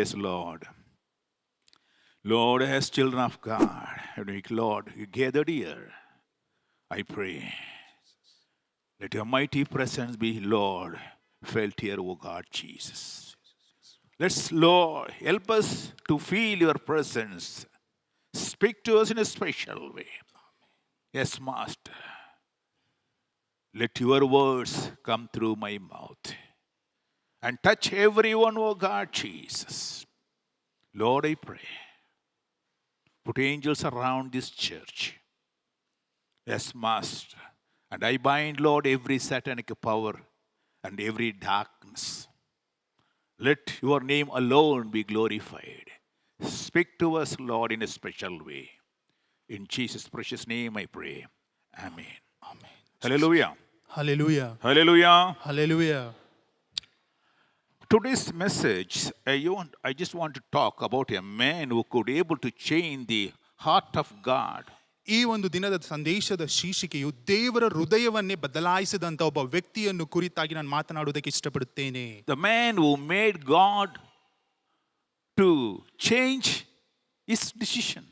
Yes, Lord. Lord, as children of God, Lord, you gathered here. I pray. Let your mighty presence be, Lord, felt here, O God Jesus. Let's, Lord, help us to feel your presence. Speak to us in a special way. Yes, Master. Let your words come through my mouth and touch everyone, O God Jesus. Lord, I pray. Put angels around this church. Yes, Master. And I bind, Lord, every satanic power and every darkness. Let your name alone be glorified. Speak to us, Lord, in a special way. In Jesus' precious name I pray. Amen. Amen. Hallelujah. Hallelujah. Hallelujah. Hallelujah. Today's message, I just want to talk about a man who could able to change the heart of God. ಈ ಒಂದು ದಿನದ ಸಂದೇಶದ ಶೀರ್ಷಿಕೆಯು ದೇವರ ಹೃದಯವನ್ನೇ ಬದಲಾಯಿಸಿದಂತ ಒಬ್ಬ ವ್ಯಕ್ತಿಯನ್ನು ಕುರಿತಾಗಿ ನಾನು ಮಾತನಾಡುವುದಕ್ಕೆ ಇಷ್ಟಪಡುತ್ತೇನೆ. The man who made God to change his decision.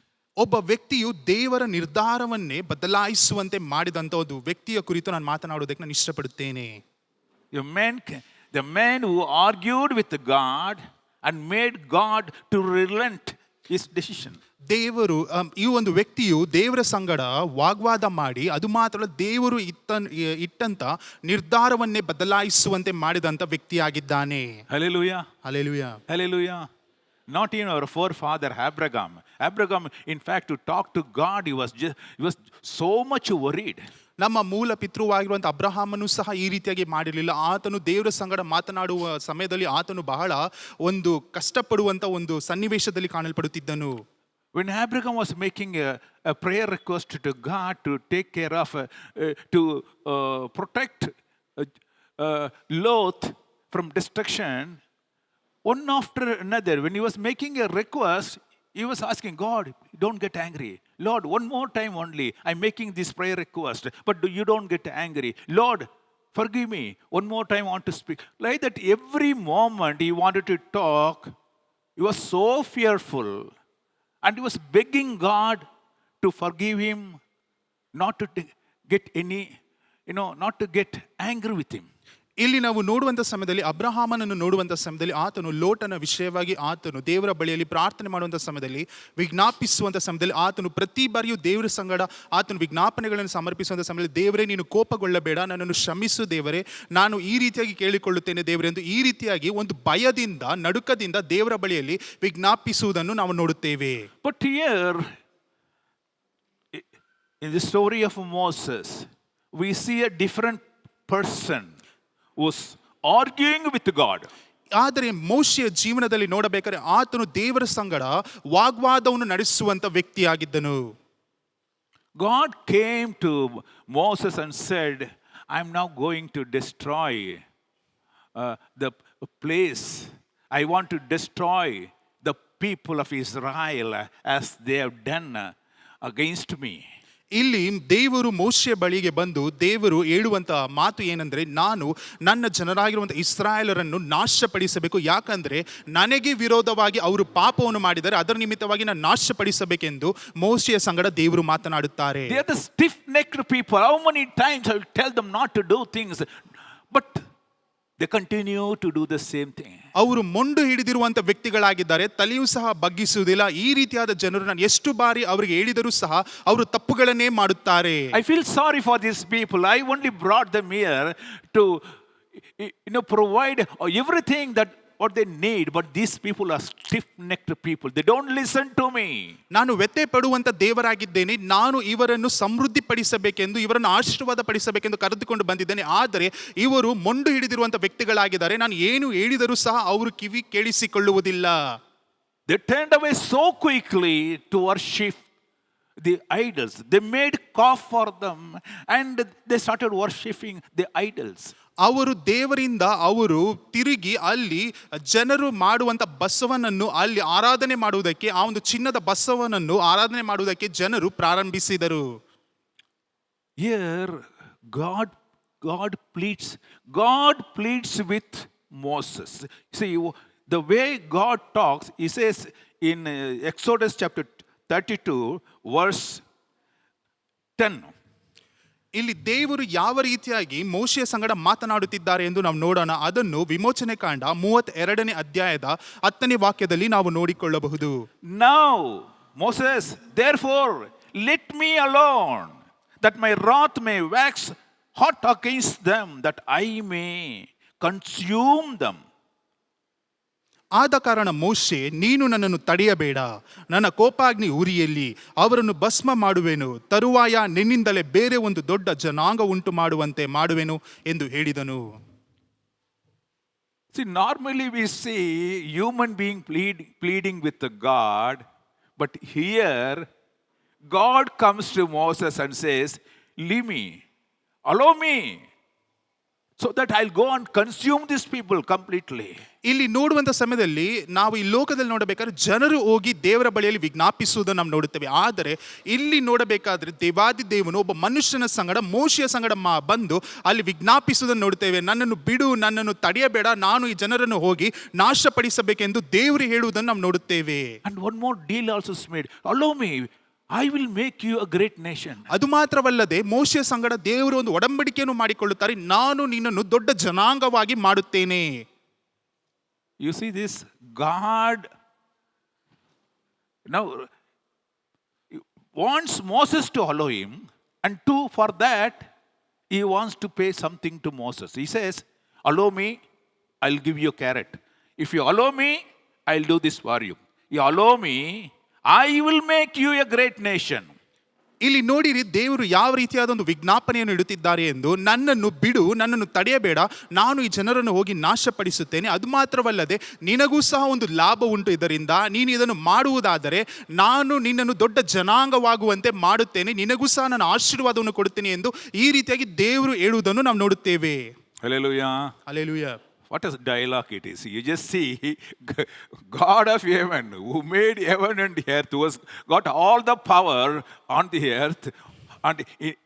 ಒಬ್ಬ ವ್ಯಕ್ತಿಯು ದೇವರ ನಿರ್ಧಾರವನ್ನೇ ಬದಲಾಯಿಸುವಂತೆ ಮಾಡಿದಂತ ಒಂದು ವ್ಯಕ್ತಿಯ ಕುರಿತು ನಾನು ಮಾತನಾಡುವುದಕ್ಕೆ ನಾನು ಇಷ್ಟಪಡುತ್ತೇನೆ. The man who argued with God and made God to relent his decision. ದೇವರು ಈ ಒಂದು ವ್ಯಕ್ತಿಯು ದೇವರ ಸಂಗಡ ವಾಗ್ವಾದ ಮಾಡಿ ಅದು ಮಾತ್ರ ದೇವರು ಇಟ್ಟಂತ ನಿರ್ಧಾರವನ್ನೇ ಬದಲಾಯಿಸುವಂತೆ ಮಾಡಿದಂತ ವ್ಯಕ್ತಿಯಾಗಿದ್ದಾನೆ. Hallelujah. Hallelujah. Hallelujah. Not even our forefather Abraham. Abraham, in fact, to talk to God, he was so much worried. ನಮ್ಮ ಮೂಲ ಪಿತೃವಾಗಿರುವಂಥ ಅಬ್ರಹಾಮನು ಸಹ ಈ ರೀತಿಯಾಗಿ ಮಾಡಿರಲಿಲ್ಲ. ಆತನು ದೇವರ ಸಂಗಡ ಮಾತನಾಡುವ ಸಮಯದಲ್ಲಿ ಆತನು ಬಹಳ ಒಂದು ಕಷ್ಟಪಡುವಂತ ಒಂದು ಸನ್ನಿವೇಶದಲ್ಲಿ ಕಾಣಲ್ಪಡುತ್ತಿದ್ದನು. When Abraham was making a prayer request to God to take care of, to protect Lot from destruction, one after another, when he was making a request, he was asking God, don't get angry. Lord, one more time only, I'm making this prayer request, but you don't get angry. Lord, forgive me. One more time I want to speak. Like that, every moment he wanted to talk, he was so fearful. And he was begging God to forgive him, not to get any, not to get angry with him. ಇಲ್ಲಿ ನಾವು ನೋಡುವಂಥ ಸಮಯದಲ್ಲಿ ಅಬ್ರಹಾಮನನ್ನು ನೋಡುವಂಥ ಸಮಯದಲ್ಲಿ ಆತನು ಲೋಟನ ವಿಷಯವಾಗಿ ಆತನು ದೇವರ ಬಳಿಯಲ್ಲಿ ಪ್ರಾರ್ಥನೆ ಮಾಡುವಂಥ ಸಮಯದಲ್ಲಿ ವಿಜ್ಞಾಪಿಸುವಂಥ ಸಮಯದಲ್ಲಿ ಆತನು ಪ್ರತಿ ಬಾರಿಯೂ ದೇವರ ಸಂಗಡ ಆತನು ವಿಜ್ಞಾಪನೆಗಳನ್ನು ಸಮರ್ಪಿಸುವಂಥ ಸಮಯದಲ್ಲಿ ದೇವರೇ ನೀನು ಕೋಪಗೊಳ್ಳಬೇಡ, ನನ್ನನ್ನು ಕ್ಷಮಿಸು ದೇವರೇ, ನಾನು ಈ ರೀತಿಯಾಗಿ ಕೇಳಿಕೊಳ್ಳುತ್ತೇನೆ ದೇವರೇ ಎಂದು ಈ ರೀತಿಯಾಗಿ ಒಂದು ಭಯದಿಂದ ನಡುಕದಿಂದ ದೇವರ ಬಳಿಯಲ್ಲಿ ವಿಜ್ಞಾಪಿಸುವುದನ್ನು ನಾವು ನೋಡುತ್ತೇವೆ. But here in the story of Moses we see a different person was arguing with God. ಆದರೆ ಮೋಶೆಯ ಜೀವನದಲ್ಲಿ ನೋಡಬೇಕಾದ್ರೆ ಆತನು ದೇವರ ಸಂಗಡ ವಾಗ್ವಾದವನ್ನು ನಡೆಸುವಂತ ವ್ಯಕ್ತಿಯಾಗಿದ್ದನು. God came to Moses and said, I'm now going to destroy the place. I want to destroy the people of Israel as they have done against me. ಇಲ್ಲಿ ದೇವರು ಮೋಶೆಯ ಬಳಿಗೆ ಬಂದು ದೇವರು ಹೇಳುವಂತ ಮಾತು ಏನಂದ್ರೆ, ನಾನು ನನ್ನ ಜನರಾಗಿರುವಂತ ಇಸ್ರಾಯೇಲರನ್ನು ನಾಶಪಡಿಸಬೇಕು, ಯಾಕಂದ್ರೆ ನನಗೆ ವಿರೋಧವಾಗಿ ಅವರು ಪಾಪವನ್ನು ಮಾಡಿದರೆ ಅದರ ನಿಮಿತ್ತವಾಗಿ ನಾನು ನಾಶಪಡಿಸಬೇಕೆಂದು ಮೋಶೆಯ ಸಂಗಡ ದೇವರು ಮಾತನಾಡುತ್ತಾರೆ. They are the stiff-necked people. How many times I will tell them not to do things, but they continue to do the same thing. ಅವರು ಮೊಂಡು ಹಿಡಿದಿರುವಂತ ವ್ಯಕ್ತಿಗಳಾಗಿದ್ದಾರೆ, ತಲೆಯೂ ಸಹ ಬಗ್ಗಿಸುವುದಿಲ್ಲ. ಈ ರೀತಿಯಾದ ಜನರು ನಾನು ಎಷ್ಟು ಬಾರಿ ಅವರಿಗೆ ಹೇಳಿದರೂ ಸಹ ಅವರು ತಪ್ಪುಗಳನ್ನೇ ಮಾಡುತ್ತಾರೆ. I feel sorry for these people. I only brought them here to provide everything that what they need, but these people are stiff-necked people. They don't listen to me. ನಾನು ವ್ಯಥೆ ಪಡುವಂತ ದೇವರಾಗಿದ್ದೇನೆ, ನಾನು ಇವರನ್ನು ಸಮೃದ್ಧಿ ಪಡಿಸಬೇಕೆಂದು ಇವರನ್ನು ಆಶೀರ್ವಾದ ಪಡಿಸಬೇಕೆಂದು ಕರೆದುಕೊಂಡು ಬಂದಿದ್ದೇನೆ. ಆದರೆ ಇವರು ಮೊಂಡು ಹಿಡಿದಿರುವಂತ ವ್ಯಕ್ತಿಗಳಾಗಿದ್ದಾರೆ, ನಾನು ಏನು ಹೇಳಿದರೂ ಸಹ ಅವರು ಕಿವಿ ಕೇಳಿಸಿಕೊಳ್ಳುವುದಿಲ್ಲ. They turned away so quickly to worship the idols. They made calf for them and they started worshiping the idols. ಅವರು ದೇವರಿಂದ ಅವರು ತಿರುಗಿ ಅಲ್ಲಿ ಜನರು ಮಾಡುವಂತ ಬಸವನನ್ನು ಅಲ್ಲಿ ಆರಾಧನೆ ಮಾಡುವುದಕ್ಕೆ, ಆ ಒಂದು ಚಿನ್ನದ ಬಸವನನ್ನು ಆರಾಧನೆ ಮಾಡುವುದಕ್ಕೆ ಜನರು ಪ್ರಾರಂಭಿಸಿದರು. Here God pleads with Moses. See, the way God talks, He says in Exodus chapter 32, verse 10. ಇಲ್ಲಿ ದೇವರು ಯಾವ ರೀತಿಯಾಗಿ ಮೋಶೆಯ ಸಂಗಡ ಮಾತನಾಡುತ್ತಿದ್ದಾರೆ ಎಂದು ನಾವು ನೋಡೋಣ. ಅದನ್ನು ವಿಮೋಚನೆ ಕಾಂಡ 32ನೇ ಅಧ್ಯಾಯದ 10ನೇ ವಾಕ್ಯದಲ್ಲಿ ನಾವು ನೋಡಿಕೊಳ್ಳಬಹುದು. Now, Moses, therefore, let me alone, that my wrath may wax hot against them, that I may consume them. ಆದ ಕಾರಣ ಮೋಶೆ, ನೀನು ನನ್ನನ್ನು ತಡೆಯಬೇಡ, ನನ್ನ ಕೋಪಾಗ್ನಿ ಉರಿಯಲ್ಲಿ ಅವರನ್ನು ಭಸ್ಮ ಮಾಡುವೆನು, ತರುವಾಯ ನಿನ್ನಿಂದಲೇ ಬೇರೆ ಒಂದು ದೊಡ್ಡ ಜನಾಂಗ ಉಂಟು ಮಾಡುವಂತೆ ಮಾಡುವೆನು ಎಂದು ಹೇಳಿದನು. See, normally we see human being pleading with God, but here God comes to Moses and says, leave me, allow me, so that I'll go and consume these people completely. ಇಲ್ಲಿ ನೋಡುವಂಥ ಸಮಯದಲ್ಲಿ ನಾವು ಈ ಲೋಕದಲ್ಲಿ ನೋಡಬೇಕಾದ್ರೆ ಜನರು ಹೋಗಿ ದೇವರ ಬಳಿಯಲ್ಲಿ ವಿಜ್ಞಾಪಿಸುವುದನ್ನು ನಾವು ನೋಡುತ್ತೇವೆ. ಆದರೆ ಇಲ್ಲಿ ನೋಡಬೇಕಾದ್ರೆ ದೇವಾದಿ ದೇವನು ಒಬ್ಬ ಮನುಷ್ಯನ ಸಂಗಡ, ಮೋಶೆಯ ಸಂಗಡ ಬಂದು ಅಲ್ಲಿ ವಿಜ್ಞಾಪಿಸುವುದನ್ನು ನೋಡುತ್ತೇವೆ. ನನ್ನನ್ನು ಬಿಡು, ನನ್ನನ್ನು ತಡೆಯಬೇಡ, ನಾನು ಈ ಜನರನ್ನು ಹೋಗಿ ನಾಶಪಡಿಸಬೇಕೆಂದು ದೇವರು ಹೇಳುವುದನ್ನು ನಾವು ನೋಡುತ್ತೇವೆ. And one more deal also is made. Allow me, I will make you a great nation. ಅದು ಮಾತ್ರವಲ್ಲದೆ ಮೋಶೆಯ ಸಂಗಡ ದೇವರು ಒಂದು ಒಡಂಬಡಿಕೆಯನ್ನು ಮಾಡಿಕೊಳ್ಳುತ್ತಾರೆ, ನಾನು ನಿನ್ನನ್ನು ದೊಡ್ಡ ಜನಾಂಗವಾಗಿ ಮಾಡುತ್ತೇನೆ. You see this, God now wants Moses to allow him, and for that he wants to pay something to Moses. He says, allow me, I'll give you a carrot. If you allow me, I'll do this for you. You allow me, I will make you a great nation. ಇಲ್ಲಿ ನೋಡಿರಿ, ದೇವರು ಯಾವ ರೀತಿಯಾದ ಒಂದು ವಿಜ್ಞಾಪನೆಯನ್ನು ಇಡುತ್ತಿದ್ದಾರೆ ಎಂದು. ನನ್ನನ್ನು ಬಿಡು, ನನ್ನನ್ನು ತಡೆಯಬೇಡ, ನಾನು ಈ ಜನರನ್ನು ಹೋಗಿ ನಾಶಪಡಿಸುತ್ತೇನೆ. ಅದು ಮಾತ್ರವಲ್ಲದೆ ನಿನಗೂ ಸಹ ಒಂದು ಲಾಭ ಉಂಟು ಇದರಿಂದ. ನೀನು ಇದನ್ನು ಮಾಡುವುದಾದರೆ ನಾನು ನಿನ್ನನ್ನು ದೊಡ್ಡ ಜನಾಂಗವಾಗುವಂತೆ ಮಾಡುತ್ತೇನೆ, ನಿನಗೂ ಸಹ ನಾನು ಆಶೀರ್ವಾದವನ್ನು ಕೊಡುತ್ತೇನೆ ಎಂದು ಈ ರೀತಿಯಾಗಿ ದೇವರು ಹೇಳುವುದನ್ನು ನಾವು ನೋಡುತ್ತೇವೆ. Hallelujah. Hallelujah. What a dialogue it is. You just see God of heaven, who made heaven and earth, who has got all the power on the earth and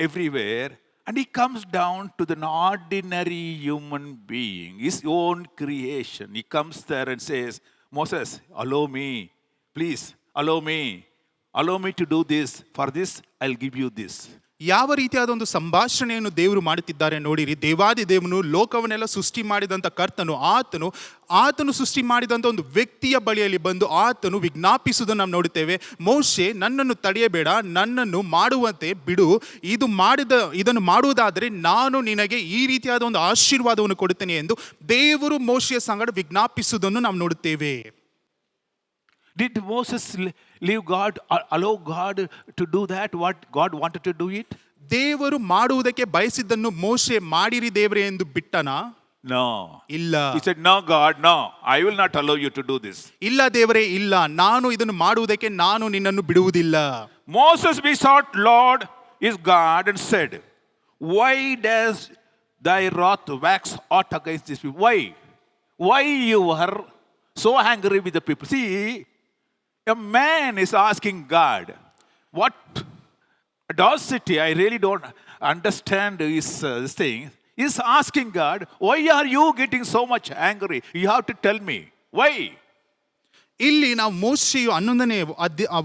everywhere, and he comes down to the ordinary human being, his own creation. He comes there and says, Moses, allow me, please, allow me to do this. For this, I'll give you this. ಯಾವ ರೀತಿಯಾದ ಒಂದು ಸಂಭಾಷಣೆಯನ್ನು ದೇವರು ಮಾಡುತ್ತಿದ್ದಾರೆ ನೋಡಿರಿ. ದೇವಾದಿ ದೇವನು ಲೋಕವನ್ನೆಲ್ಲ ಸೃಷ್ಟಿ ಮಾಡಿದಂಥ ಕರ್ತನು, ಆತನು ಸೃಷ್ಟಿ ಮಾಡಿದಂಥ ಒಂದು ವ್ಯಕ್ತಿಯ ಬಳಿಯಲ್ಲಿ ಬಂದು ಆತನು ವಿಜ್ಞಾಪಿಸುವುದನ್ನು ನಾವು ನೋಡುತ್ತೇವೆ. ಮೋಶೆ, ನನ್ನನ್ನು ತಡೆಯಬೇಡ, ನನ್ನನ್ನು ಮಾಡುವಂತೆ ಬಿಡು, ಇದನ್ನು ಮಾಡುವುದಾದರೆ ನಾನು ನಿನಗೆ ಈ ರೀತಿಯಾದ ಒಂದು ಆಶೀರ್ವಾದವನ್ನು ಕೊಡುತ್ತೇನೆ ಎಂದು ದೇವರು ಮೋಶೆಯ ಸಂಗಡ ವಿಜ್ಞಾಪಿಸುವುದನ್ನು ನಾವು ನೋಡುತ್ತೇವೆ. Did Moses leave God, allow God to do that, what God wanted to do it? ದೇವರು ಮಾಡುವುದಕ್ಕೆ ಬಯಸಿದ್ದನ್ನು ಮೋಶೆ ಮಾಡಿರಿ ದೇವರೇ ಎಂದು ಬಿಟ್ಟನಾ? No. ಇಲ್ಲ. He said, no God, no, I will not allow you to do this. ಇಲ್ಲ ದೇವರೇ, ಇಲ್ಲ, ನಾನು ಇದನ್ನು ಮಾಡುವುದಕ್ಕೆ ನಾನು ನಿನ್ನನ್ನು ಬಿಡುವುದಿಲ್ಲ. Moses besought Lord his God and said, why does thy wrath wax hot against these people? Why you are so angry with the people? See, a man is asking God, what audacity, I really don't understand this thing. He's asking God, why are you getting so much angry? You have to tell me, why? ಇಲ್ಲಿ ನಾವು ಮೋಶೆಯು 11ನೇ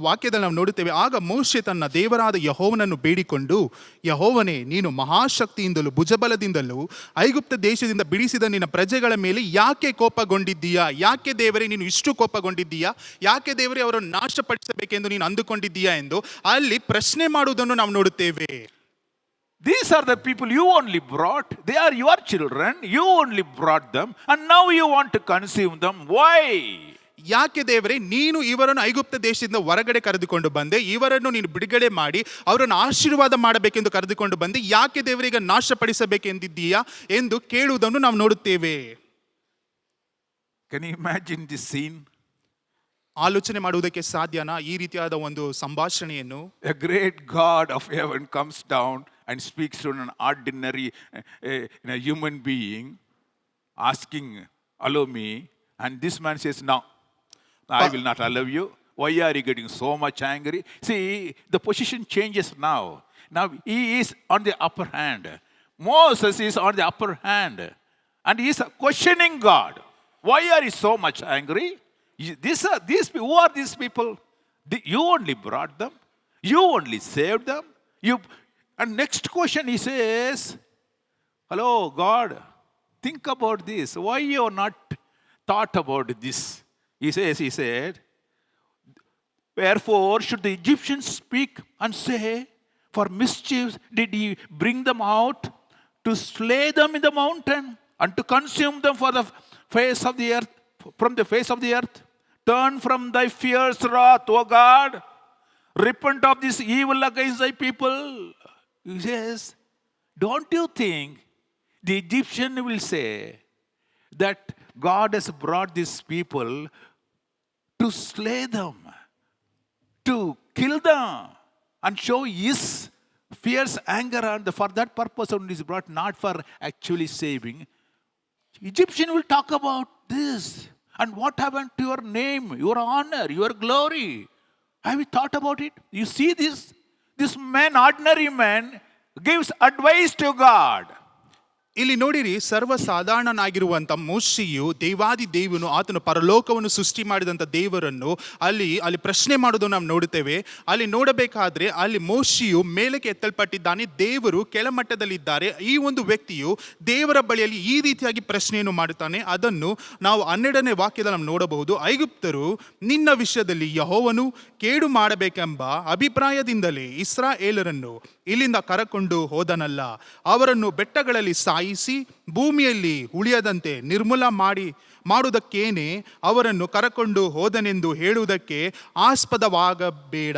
ವಾಕ್ಯದಲ್ಲಿ ನಾವು ನೋಡುತ್ತೇವೆ. ಆಗ ಮೋಶೆ ತನ್ನ ದೇವರಾದ ಯೆಹೋವನನ್ನು ಬೇಡಿಕೊಂಡು, ಯೆಹೋವನೇ, ನೀನು ಮಹಾಶಕ್ತಿಯಿಂದಲೂ ಭುಜಬಲದಿಂದಲೂ ಐಗುಪ್ತ ದೇಶದಿಂದ ಬಿಡಿಸಿದ ನಿನ್ನ ಪ್ರಜೆಗಳ ಮೇಲೆ ಯಾಕೆ ಕೋಪಗೊಂಡಿದ್ದೀಯಾ? ಯಾಕೆ ದೇವರೇ ನೀನು ಇಷ್ಟು ಕೋಪಗೊಂಡಿದ್ದೀಯಾ? ಯಾಕೆ ದೇವರೇ ಅವರನ್ನು ನಾಶಪಡಿಸಬೇಕೆಂದು ನೀನು ಅಂದುಕೊಂಡಿದ್ದೀಯಾ ಎಂದು ಅಲ್ಲಿ ಪ್ರಶ್ನೆ ಮಾಡುವುದನ್ನು ನಾವು ನೋಡುತ್ತೇವೆ. These are the people you only brought. They are your children. You only brought them, and now you want to consume them. Why? ಯಾಕೆ ದೇವರೇ ನೀನು ಇವರನ್ನು ಐಗುಪ್ತ ದೇಶದಿಂದ ಹೊರಗಡೆ ಕರೆದುಕೊಂಡು ಬಂದೆ, ಇವರನ್ನು ನೀನು ಬಿಡುಗಡೆ ಮಾಡಿ ಅವರನ್ನು ಆಶೀರ್ವಾದ ಮಾಡಬೇಕೆಂದು ಕರೆದುಕೊಂಡು ಬಂದೆ, ಯಾಕೆ ದೇವರೀಗ ನಾಶಪಡಿಸಬೇಕೆಂದಿದ್ದೀಯಾ ಎಂದು ಕೇಳುವುದನ್ನು ನಾವು ನೋಡುತ್ತೇವೆ. Can you imagine this scene? ಆಲೋಚನೆ ಮಾಡುವುದಕ್ಕೆ ಸಾಧ್ಯನಾ ಈ ರೀತಿಯಾದ ಒಂದು ಸಂಭಾಷಣೆಯನ್ನು? A great God of heaven comes down and speaks to an ordinary human being, asking, allow me, and this man says, no, I will not allow you. Why are you getting so much angry? See, the position changes now. Now he is on the upper hand. Moses is on the upper hand, and he is questioning God. Why are you so much angry? Who are these people? You only brought them. You only saved them. And next question he says, hello, God, think about this. Why you have not thought about this? He said, wherefore should the Egyptians speak and say, for mischief did he bring them out to slay them in the mountain and to consume them for the face of the earth, from the face of the earth? Turn from thy fierce wrath, O God. Repent of this evil against thy people. He says, don't you think the Egyptian will say that God has brought these people to slay them, to kill them, and show his fierce anger, and for that purpose only is brought, not for actually saving? Egyptian will talk about this. And what happened to your name, your honor, your glory? Have you thought about it? You see this? This man, ordinary man, gives advice to God. ಇಲ್ಲಿ ನೋಡಿರಿ, ಸರ್ವಸಾಧಾರಣನಾಗಿರುವಂಥ ಮೋಶೆಯು ದೇವಾದಿ ದೇವನು, ಆತನು ಪರಲೋಕವನ್ನು ಸೃಷ್ಟಿ ಮಾಡಿದಂಥ ದೇವರನ್ನು ಅಲ್ಲಿ ಪ್ರಶ್ನೆ ಮಾಡೋದನ್ನು ನಾವು ನೋಡುತ್ತೇವೆ. ಅಲ್ಲಿ ನೋಡಬೇಕಾದ್ರೆ ಅಲ್ಲಿ ಮೋಶೆಯು ಮೇಲಕ್ಕೆ ಎತ್ತಲ್ಪಟ್ಟಿದ್ದಾನೆ, ದೇವರು ಕೆಳಮಟ್ಟದಲ್ಲಿದ್ದಾರೆ. ಈ ಒಂದು ವ್ಯಕ್ತಿಯು ದೇವರ ಬಳಿಯಲ್ಲಿ ಈ ರೀತಿಯಾಗಿ ಪ್ರಶ್ನೆಯನ್ನು ಮಾಡುತ್ತಾನೆ. ಅದನ್ನು ನಾವು 12ನೇ ವಾಕ್ಯದಲ್ಲಿ ನಾವು ನೋಡಬಹುದು. ಐಗುಪ್ತರು ನಿನ್ನ ವಿಷಯದಲ್ಲಿ ಯೆಹೋವನು ಕೇಡು ಮಾಡಬೇಕೆಂಬ ಅಭಿಪ್ರಾಯದಿಂದಲೇ ಇಸ್ರಾಯೇಲರನ್ನು ಇಲ್ಲಿಂದ ಕರಕೊಂಡು ಹೋದನಲ್ಲ, ಅವರನ್ನು ಬೆಟ್ಟಗಳಲ್ಲಿ ಸಾಯಿಸಿ ಭೂಮಿಯಲ್ಲಿ ಉಳಿಯದಂತೆ ನಿರ್ಮೂಲ ಮಾಡುವುದಕ್ಕೇನೆ ಅವರನ್ನು ಕರಕೊಂಡು ಹೋದನೆಂದು ಹೇಳುವುದಕ್ಕೆ ಆಸ್ಪದವಾಗಬೇಡ.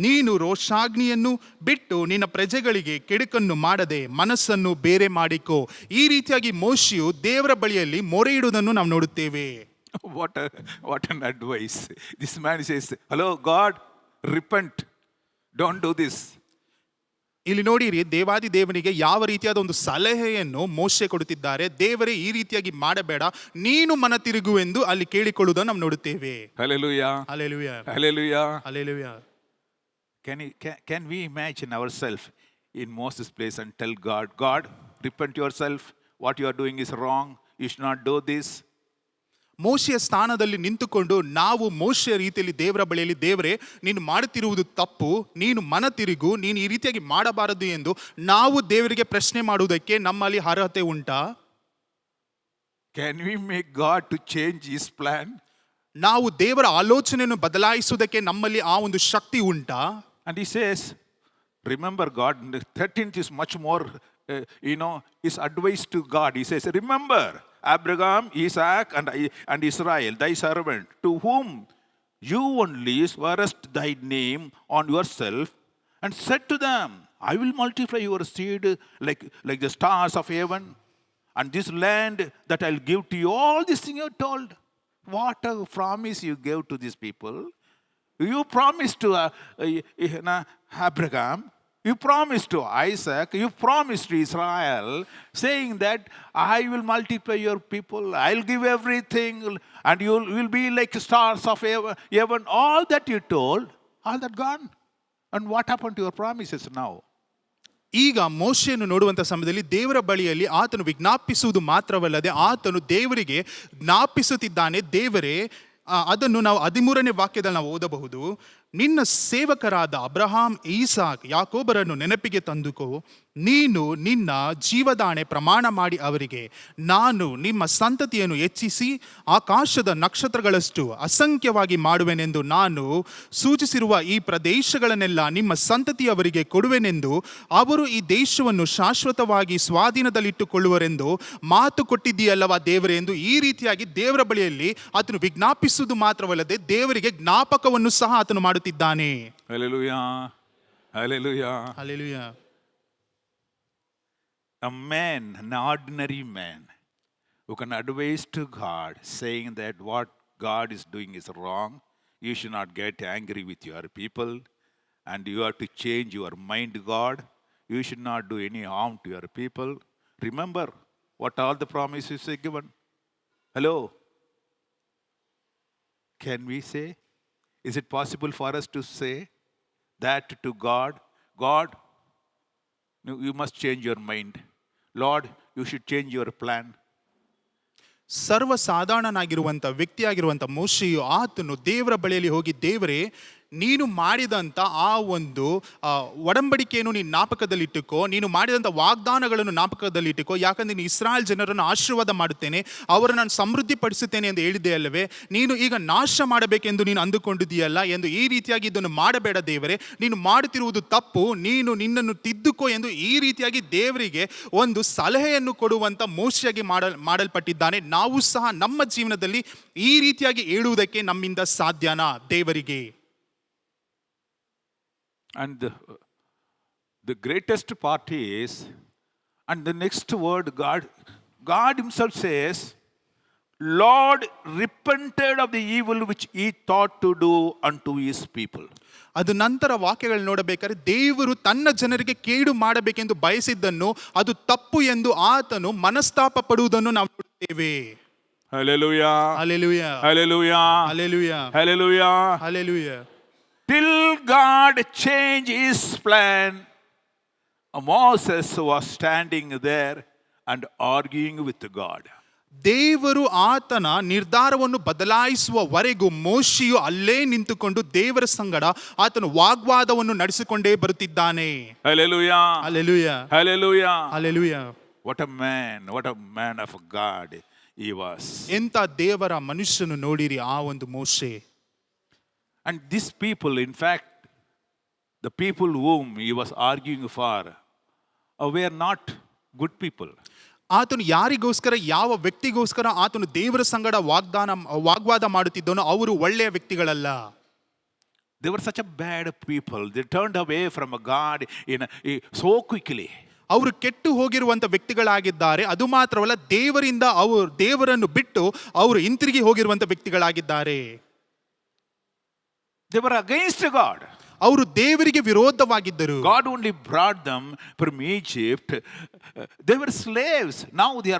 ನೀನು ರೋಷಾಗ್ನಿಯನ್ನು ಬಿಟ್ಟು ನಿನ್ನ ಪ್ರಜೆಗಳಿಗೆ ಕೆಡುಕನ್ನು ಮಾಡದೆ ಮನಸ್ಸನ್ನು ಬೇರೆ ಮಾಡಿಕೋ. ಈ ರೀತಿಯಾಗಿ ಮೋಶೆಯು ದೇವರ ಬಳಿಯಲ್ಲಿ ಮೊರೆ ಇಡುವುದನ್ನು ನಾವು ನೋಡುತ್ತೇವೆ. What an advice. This man says, hello God, repent, don't do this. ಇಲ್ಲಿ ನೋಡಿರಿ, ದೇವಾದಿ ದೇವನಿಗೆ ಯಾವ ರೀತಿಯಾದ ಒಂದು ಸಲಹೆಯನ್ನು ಮೋಶೆ ಕೊಡುತ್ತಿದ್ದಾರೆ. ದೇವರೇ ಈ ರೀತಿಯಾಗಿ ಮಾಡಬೇಡ, ನೀನು ಮನ ತಿರುಗು ಎಂದು ಅಲ್ಲಿ ಕೇಳಿಕೊಳ್ಳುವುದನ್ನು ನಾವು ನೋಡುತ್ತೇವೆ. Hallelujah. Hallelujah. Hallelujah. Hallelujah. Can we imagine ourselves in Moses' place and tell God, God, repent yourself, what you are doing is wrong, you should not do this? ಮೋಶೆಯ ಸ್ಥಾನದಲ್ಲಿ ನಿಂತುಕೊಂಡು ನಾವು ಮೋಶೆಯ ರೀತಿಯಲ್ಲಿ ದೇವರ ಬಳಿಯಲ್ಲಿ, ದೇವರೇ ನೀನು ಮಾಡುತ್ತಿರುವುದು ತಪ್ಪು, ನೀನು ಮನ ತಿರುಗು, ನೀನು ಈ ರೀತಿಯಾಗಿ ಮಾಡಬಾರದು ಎಂದು ನಾವು ದೇವರಿಗೆ ಪ್ರಶ್ನೆ ಮಾಡುವುದಕ್ಕೆ ನಮ್ಮಲ್ಲಿ ಅರ್ಹತೆ ಉಂಟಾ? Can we make God to change his plan? ನಾವು ದೇವರ ಆಲೋಚನೆಯನ್ನು ಬದಲಾಯಿಸುವುದಕ್ಕೆ ನಮ್ಮಲ್ಲಿ ಆ ಒಂದು ಶಕ್ತಿ ಉಂಟಾ? And he says, remember God, 13th is much more, his advice to God. He says, remember Abraham, Isaac, and Israel, thy servant, to whom you only swearest thy name on yourself, and said to them, I will multiply your seed like the stars of heaven, and this land that I'll give to you. All these things you told. What a promise you gave to these people. You promised to Abraham, you promised to Isaac, you promised to Israel, saying that I will multiply your people, I'll give everything, and you will be like stars of heaven. All that you told, all that gone. And what happened to your promises now? ಈಗ ಮೋಶೆಯನ್ನು ನೋಡುವಂಥ ಸಮಯದಲ್ಲಿ ದೇವರ ಬಳಿಯಲ್ಲಿ ಆತನು ವಿಜ್ಞಾಪಿಸುವುದು ಮಾತ್ರವಲ್ಲದೆ ಆತನು ದೇವರಿಗೆ ಜ್ಞಾಪಿಸುತ್ತಿದ್ದಾನೆ. ದೇವರೇ, ಅದನ್ನು ನಾವು 13ನೇ ವಾಕ್ಯದಲ್ಲಿ ನಾವು ಓದಬಹುದು. ನಿನ್ನ ಸೇವಕರಾದ ಅಬ್ರಹಾಂ, ಈಸಾಕ್, ಯಾಕೋಬರನ್ನು ನೆನಪಿಗೆ ತಂದುಕೋ. ನೀನು ನಿನ್ನ ಜೀವದಾಣೆ ಪ್ರಮಾಣ ಮಾಡಿ ಅವರಿಗೆ, ನಾನು ನಿಮ್ಮ ಸಂತತಿಯನ್ನು ಹೆಚ್ಚಿಸಿ ಆಕಾಶದ ನಕ್ಷತ್ರಗಳಷ್ಟು ಅಸಂಖ್ಯವಾಗಿ ಮಾಡುವೆನೆಂದು ನಾನು ಸೂಚಿಸಿರುವ ಈ ಪ್ರದೇಶಗಳನ್ನೆಲ್ಲ ನಿಮ್ಮ ಸಂತತಿಯವರಿಗೆ ಕೊಡುವೆನೆಂದು, ಅವರು ಈ ದೇಶವನ್ನು ಶಾಶ್ವತವಾಗಿ ಸ್ವಾಧೀನದಲ್ಲಿಟ್ಟುಕೊಳ್ಳುವರೆಂದು ಮಾತು ಕೊಟ್ಟಿದ್ದೀಯಲ್ಲವಾ ದೇವರೇ ಎಂದು ಈ ರೀತಿಯಾಗಿ ದೇವರ ಬಳಿಯಲ್ಲಿ ಆತನು ವಿಜ್ಞಾಪಿಸುವುದು ಮಾತ್ರವಲ್ಲದೆ ದೇವರಿಗೆ ಜ್ಞಾಪಕವನ್ನು ಸಹ ಆತನು ಮಾಡುತ್ತಿದ್ದಾನೆ. Hallelujah. Hallelujah. Hallelujah. A man, an ordinary man, who can advise to God, saying that what God is doing is wrong, you should not get angry with your people, and you have to change your mind, God. You should not do any harm to your people. Remember what all the promises are given. Hello? Can we say? Is it possible for us to say that to God? God, you must change your mind. Lord, you should change your plan. ಸರ್ವಸಾಧಾರಣನಾಗಿರುವಂಥ ವ್ಯಕ್ತಿಯಾಗಿರುವಂಥ ಮೋಶೆಯು ಆತನು ದೇವರ ಬಳಿಯಲ್ಲಿ ಹೋಗಿ, ದೇವರೇ, ನೀನು ಮಾಡಿದಂಥ ಆ ಒಂದು ಒಡಂಬಡಿಕೆಯನ್ನು ನೀನು ಜ್ಞಾಪಕದಲ್ಲಿಟ್ಟುಕೋ, ನೀನು ಮಾಡಿದಂಥ ವಾಗ್ದಾನಗಳನ್ನು ಜ್ಞಾಪಕದಲ್ಲಿಟ್ಟುಕೋ, ಯಾಕಂದರೆ ನೀನು ಇಸ್ರಾಯೇಲ್ ಜನರನ್ನು ಆಶೀರ್ವಾದ ಮಾಡುತ್ತೇನೆ, ಅವರನ್ನು ನಾನು ಸಮೃದ್ಧಿಪಡಿಸುತ್ತೇನೆ ಎಂದು ಹೇಳಿದೆ ಅಲ್ಲವೇ, ನೀನು ಈಗ ನಾಶ ಮಾಡಬೇಕೆಂದು ನೀನು ಅಂದುಕೊಂಡಿದ್ದೀಯಲ್ಲ ಎಂದು ಈ ರೀತಿಯಾಗಿ ಇದನ್ನು ಮಾಡಬೇಡ ದೇವರೇ, ನೀನು ಮಾಡುತ್ತಿರುವುದು ತಪ್ಪು, ನೀನು ನಿನ್ನನ್ನು ತಿದ್ದುಕೋ ಎಂದು ಈ ರೀತಿಯಾಗಿ ದೇವರಿಗೆ ಒಂದು ಸಲಹೆಯನ್ನು ಕೊಡುವಂಥ ಮೋಶೆಯಾಗಿ ಮಾಡಲ್ಪಟ್ಟಿದ್ದಾನೆ. ನಾವು ಸಹ ನಮ್ಮ ಜೀವನದಲ್ಲಿ ಈ ರೀತಿಯಾಗಿ ಹೇಳುವುದಕ್ಕೆ ನಮ್ಮಿಂದ ಸಾಧ್ಯನಾ ದೇವರಿಗೆ? And the greatest part is, and the next word, God himself says, Lord repented of the evil which he thought to do unto his people. ಅದು ನಂತರ ವಾಕ್ಯಗಳು ನೋಡಬೇಕಾದ್ರೆ ದೇವರು ತನ್ನ ಜನರಿಗೆ ಕೇಡು ಮಾಡಬೇಕೆಂದು ಬಯಸಿದ್ದನ್ನು ಅದು ತಪ್ಪು ಎಂದು ಆತನು ಮನಸ್ತಾಪ ಪಡುವುದನ್ನು ನಾವು ನೋಡುತ್ತೇವೆ. Hallelujah. Hallelujah. Hallelujah. Hallelujah. Hallelujah. Hallelujah. Till God changed his plan, Moses was standing there and arguing with God. ದೇವರು ಆತನ ನಿರ್ಧಾರವನ್ನು ಬದಲಾಯಿಸುವವರೆಗೂ ಮೋಶೆಯು ಅಲ್ಲೇ ನಿಂತುಕೊಂಡು ದೇವರ ಸಂಗಡ ಆತನು ವಾಗ್ವಾದವನ್ನು ನಡೆಸಿಕೊಂಡೇ ಬರುತ್ತಿದ್ದಾನೆ. Hallelujah. Hallelujah. Hallelujah. Hallelujah. What a man of God he was. ಎಂತ ದೇವರ ಮನುಷ್ಯನು ನೋಡಿರಿ ಆ ಒಂದು ಮೋಶೆ. And these people, in fact, the people whom he was arguing for, were not good people. ಆತನು ಯಾರಿಗೋಸ್ಕರ, ಯಾವ ವ್ಯಕ್ತಿಗೋಸ್ಕರ ಆತನು ದೇವರ ಸಂಗಡ ವಾಗ್ವಾದ ಮಾಡುತ್ತಿದ್ದನೋ ಅವರು ಒಳ್ಳೆಯ ವ್ಯಕ್ತಿಗಳಲ್ಲ. They were such a bad people. They turned away from God so quickly. ಅವರು ಕೆಟ್ಟು ಹೋಗಿರುವಂತ ವ್ಯಕ್ತಿಗಳಾಗಿದ್ದಾರೆ. ಅದು ಮಾತ್ರವಲ್ಲ, ದೇವರನ್ನು ಬಿಟ್ಟು ಅವರು ಹಿಂತಿರುಗಿ ಹೋಗಿರುವಂತ ವ್ಯಕ್ತಿಗಳಾಗಿದ್ದಾರೆ. They were against God. ಅವರು ದೇವರಿಗೆ ವಿರೋಧವಾಗಿದ್ದರು. God only brought them from Egypt. They were slaves. Now they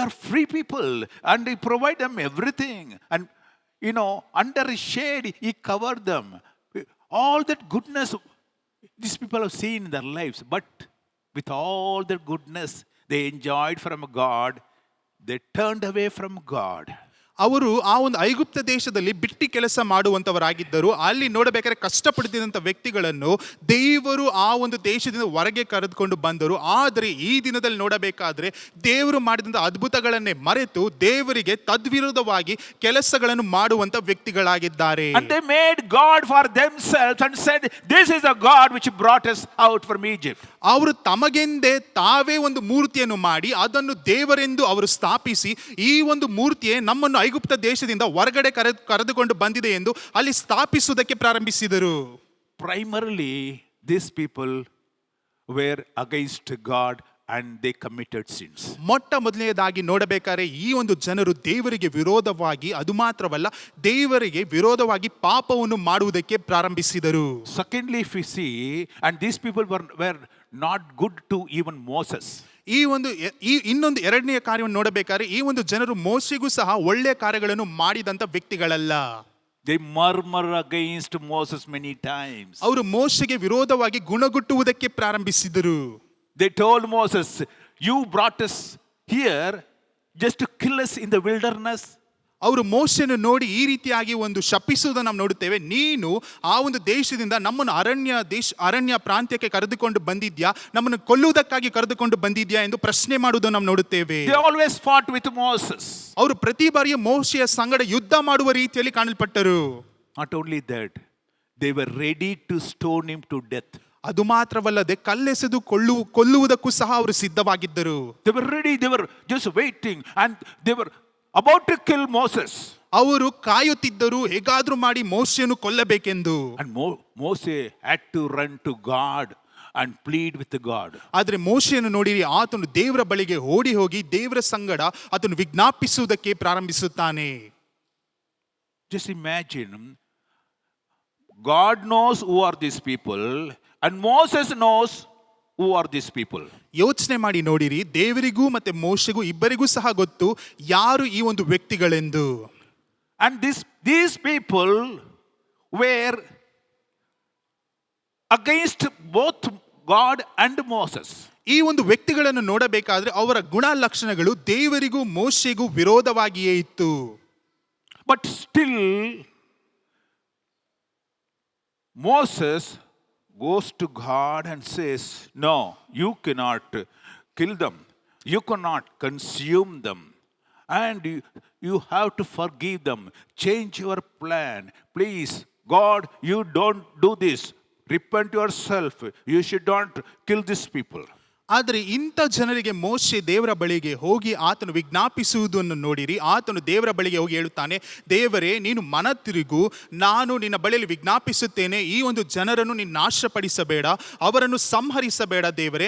are free people, and he provide them everything. And under his shade he covered them. All that goodness these people have seen in their lives, but with all their goodness they enjoyed from God, they turned away from God. ಅವರು ಆ ಒಂದು ಐಗುಪ್ತ ದೇಶದಲ್ಲಿ ಬಿಟ್ಟಿ ಕೆಲಸ ಮಾಡುವಂತವರಾಗಿದ್ದರು. ಅಲ್ಲಿ ನೋಡಬೇಕಾದ್ರೆ ಕಷ್ಟಪಡುತ್ತಿದ್ದಂಥ ವ್ಯಕ್ತಿಗಳನ್ನು ದೇವರು ಆ ಒಂದು ದೇಶದಿಂದ ಹೊರಗೆ ಕರೆದುಕೊಂಡು ಬಂದರು. ಆದರೆ ಈ ದಿನದಲ್ಲಿ ನೋಡಬೇಕಾದ್ರೆ ದೇವರು ಮಾಡಿದಂಥ ಅದ್ಭುತಗಳನ್ನೇ ಮರೆತು ದೇವರಿಗೆ ತದ್ವಿರುದ್ಧವಾಗಿ ಕೆಲಸಗಳನ್ನು ಮಾಡುವಂತ ವ್ಯಕ್ತಿಗಳಾಗಿದ್ದಾರೆ. And they made God for themselves and said, this is a God which brought us out from Egypt. ಅವರು ತಮಗೆಂದೇ ತಾವೇ ಒಂದು ಮೂರ್ತಿಯನ್ನು ಮಾಡಿ ಅದನ್ನು ದೇವರೆಂದು ಅವರು ಸ್ಥಾಪಿಸಿ, ಈ ಒಂದು ಮೂರ್ತಿಯೇ ನಮ್ಮನ್ನು ಐಗುಪ್ತ ದೇಶದಿಂದ ಹೊರಗಡೆ ಕರೆದುಕೊಂಡು ಬಂದಿದೆ ಎಂದು ಅಲ್ಲಿ ಸ್ಥಾಪಿಸುವುದಕ್ಕೆ ಪ್ರಾರಂಭಿಸಿದರು. Primarily these people were against God and they committed sins. ಮೊಟ್ಟ ಮೊದಲನೆಯದಾಗಿ ನೋಡಬೇಕಾದ್ರೆ ಈ ಒಂದು ಜನರು ದೇವರಿಗೆ ವಿರೋಧವಾಗಿ, ಅದು ಮಾತ್ರವಲ್ಲ ದೇವರಿಗೆ ವಿರೋಧವಾಗಿ ಪಾಪವನ್ನು ಮಾಡುವುದಕ್ಕೆ ಪ್ರಾರಂಭಿಸಿದರು. Secondly, if we see, and these people were not good to even Moses. ಇನ್ನೊಂದು ಎರಡನೆಯ ಕಾರ್ಯವನ್ನು ನೋಡಬೇಕಾದ್ರೆ ಈ ಒಂದು ಜನರು ಮೋಶೆಗೂ ಸಹ ಒಳ್ಳೆಯ ಕಾರ್ಯಗಳನ್ನು ಮಾಡಿದಂತ ವ್ಯಕ್ತಿಗಳಲ್ಲ. They murmur against Moses many times. ಅವರು ಮೋಶೆಗೆ ವಿರೋಧವಾಗಿ ಗುಣಗುಟ್ಟುವುದಕ್ಕೆ ಪ್ರಾರಂಭಿಸಿದರು. They told Moses, you brought us here just to kill us in the wilderness. ಅವರು ಮೋಶೆಯನ್ನು ನೋಡಿ ಈ ರೀತಿಯಾಗಿ ಒಂದು ಶಪಿಸುವುದನ್ನು ನಾವು ನೋಡುತ್ತೇವೆ. ನೀನು ಆ ಒಂದು ದೇಶದಿಂದ ನಮ್ಮನ್ನು ಅರಣ್ಯ ಪ್ರಾಂತ್ಯಕ್ಕೆ ಕರೆದುಕೊಂಡು ಬಂದಿದ್ಯಾ, ನಮ್ಮನ್ನು ಕೊಲ್ಲುವುದಕ್ಕಾಗಿ ಕರೆದುಕೊಂಡು ಬಂದಿದ್ಯಾ ಎಂದು ಪ್ರಶ್ನೆ ಮಾಡುವುದನ್ನು ನಾವು ನೋಡುತ್ತೇವೆ. They always fought with Moses. ಅವರು ಪ್ರತಿ ಬಾರಿಯೂ ಮೋಶೆಯ ಸಂಗಡ ಯುದ್ಧ ಮಾಡುವ ರೀತಿಯಲ್ಲಿ ಕಾಣಲ್ಪಟ್ಟರು. Not only that, they were ready to stone him to death. ಅದು ಮಾತ್ರವಲ್ಲದೆ ಕಲ್ಲೆಸೆದು ಕೊಲ್ಲುವುದಕ್ಕೂ ಸಹ ಅವರು ಸಿದ್ಧವಾಗಿದ್ದರು. They were ready, they were just waiting, and they were about to kill Moses. ಅವರು ಕಾಯುತ್ತಿದ್ದರು, ಹೇಗಾದ್ರೂ ಮಾಡಿ ಮೋಶೆಯನ್ನು ಕೊಲ್ಲಬೇಕೆಂದು. And Moses had to run to God and plead with God. ಆದರೆ ಮೋಶೆಯನ್ನು ನೋಡಿರಿ, ಆತನು ದೇವರ ಬಳಿಗೆ ಓಡಿ ಹೋಗಿ ದೇವರ ಸಂಗಡ ಆತನು ವಿಜ್ಞಾಪಿಸುವುದಕ್ಕೆ ಪ್ರಾರಂಭಿಸುತ್ತಾನೆ. Just imagine, God knows who are these people and Moses knows who are these people. ಯೋಚನೆ ಮಾಡಿ ನೋಡಿರಿ, ದೇವರಿಗೂ ಮತ್ತೆ ಮೋಶೆಗೂ ಇಬ್ಬರಿಗೂ ಸಹ ಗೊತ್ತು ಯಾರು ಈ ಒಂದು ವ್ಯಕ್ತಿಗಳೆಂದು. And these people were against both God and Moses. ಈ ಒಂದು ವ್ಯಕ್ತಿಗಳನ್ನು ನೋಡಬೇಕಾದ್ರೆ ಅವರ ಗುಣಲಕ್ಷಣಗಳು ದೇವರಿಗೂ ಮೋಶೆಗೂ ವಿರೋಧವಾಗಿಯೇ ಇತ್ತು. But still, Moses goes to God and says, no, you cannot kill them. You cannot consume them. And you have to forgive them. Change your plan. Please, God, you don't do this. Repent yourself. You should not kill these people. ಆದರೆ ಇಂಥ ಜನರಿಗೆ ಮೋಶೆ ದೇವರ ಬಳಿಗೆ ಹೋಗಿ ಆತನು ವಿಜ್ಞಾಪಿಸುವುದನ್ನು ನೋಡಿರಿ. ಆತನು ದೇವರ ಬಳಿಗೆ ಹೋಗಿ ಹೇಳುತ್ತಾನೆ, ದೇವರೇ, ನೀನು ಮನ ತಿರುಗು, ನಾನು ನಿನ್ನ ಬಳಿಯಲ್ಲಿ ವಿಜ್ಞಾಪಿಸುತ್ತೇನೆ, ಈ ಒಂದು ಜನರನ್ನು ನೀನು ನಾಶಪಡಿಸಬೇಡ, ಅವರನ್ನು ಸಂಹರಿಸಬೇಡ. ದೇವರೇ,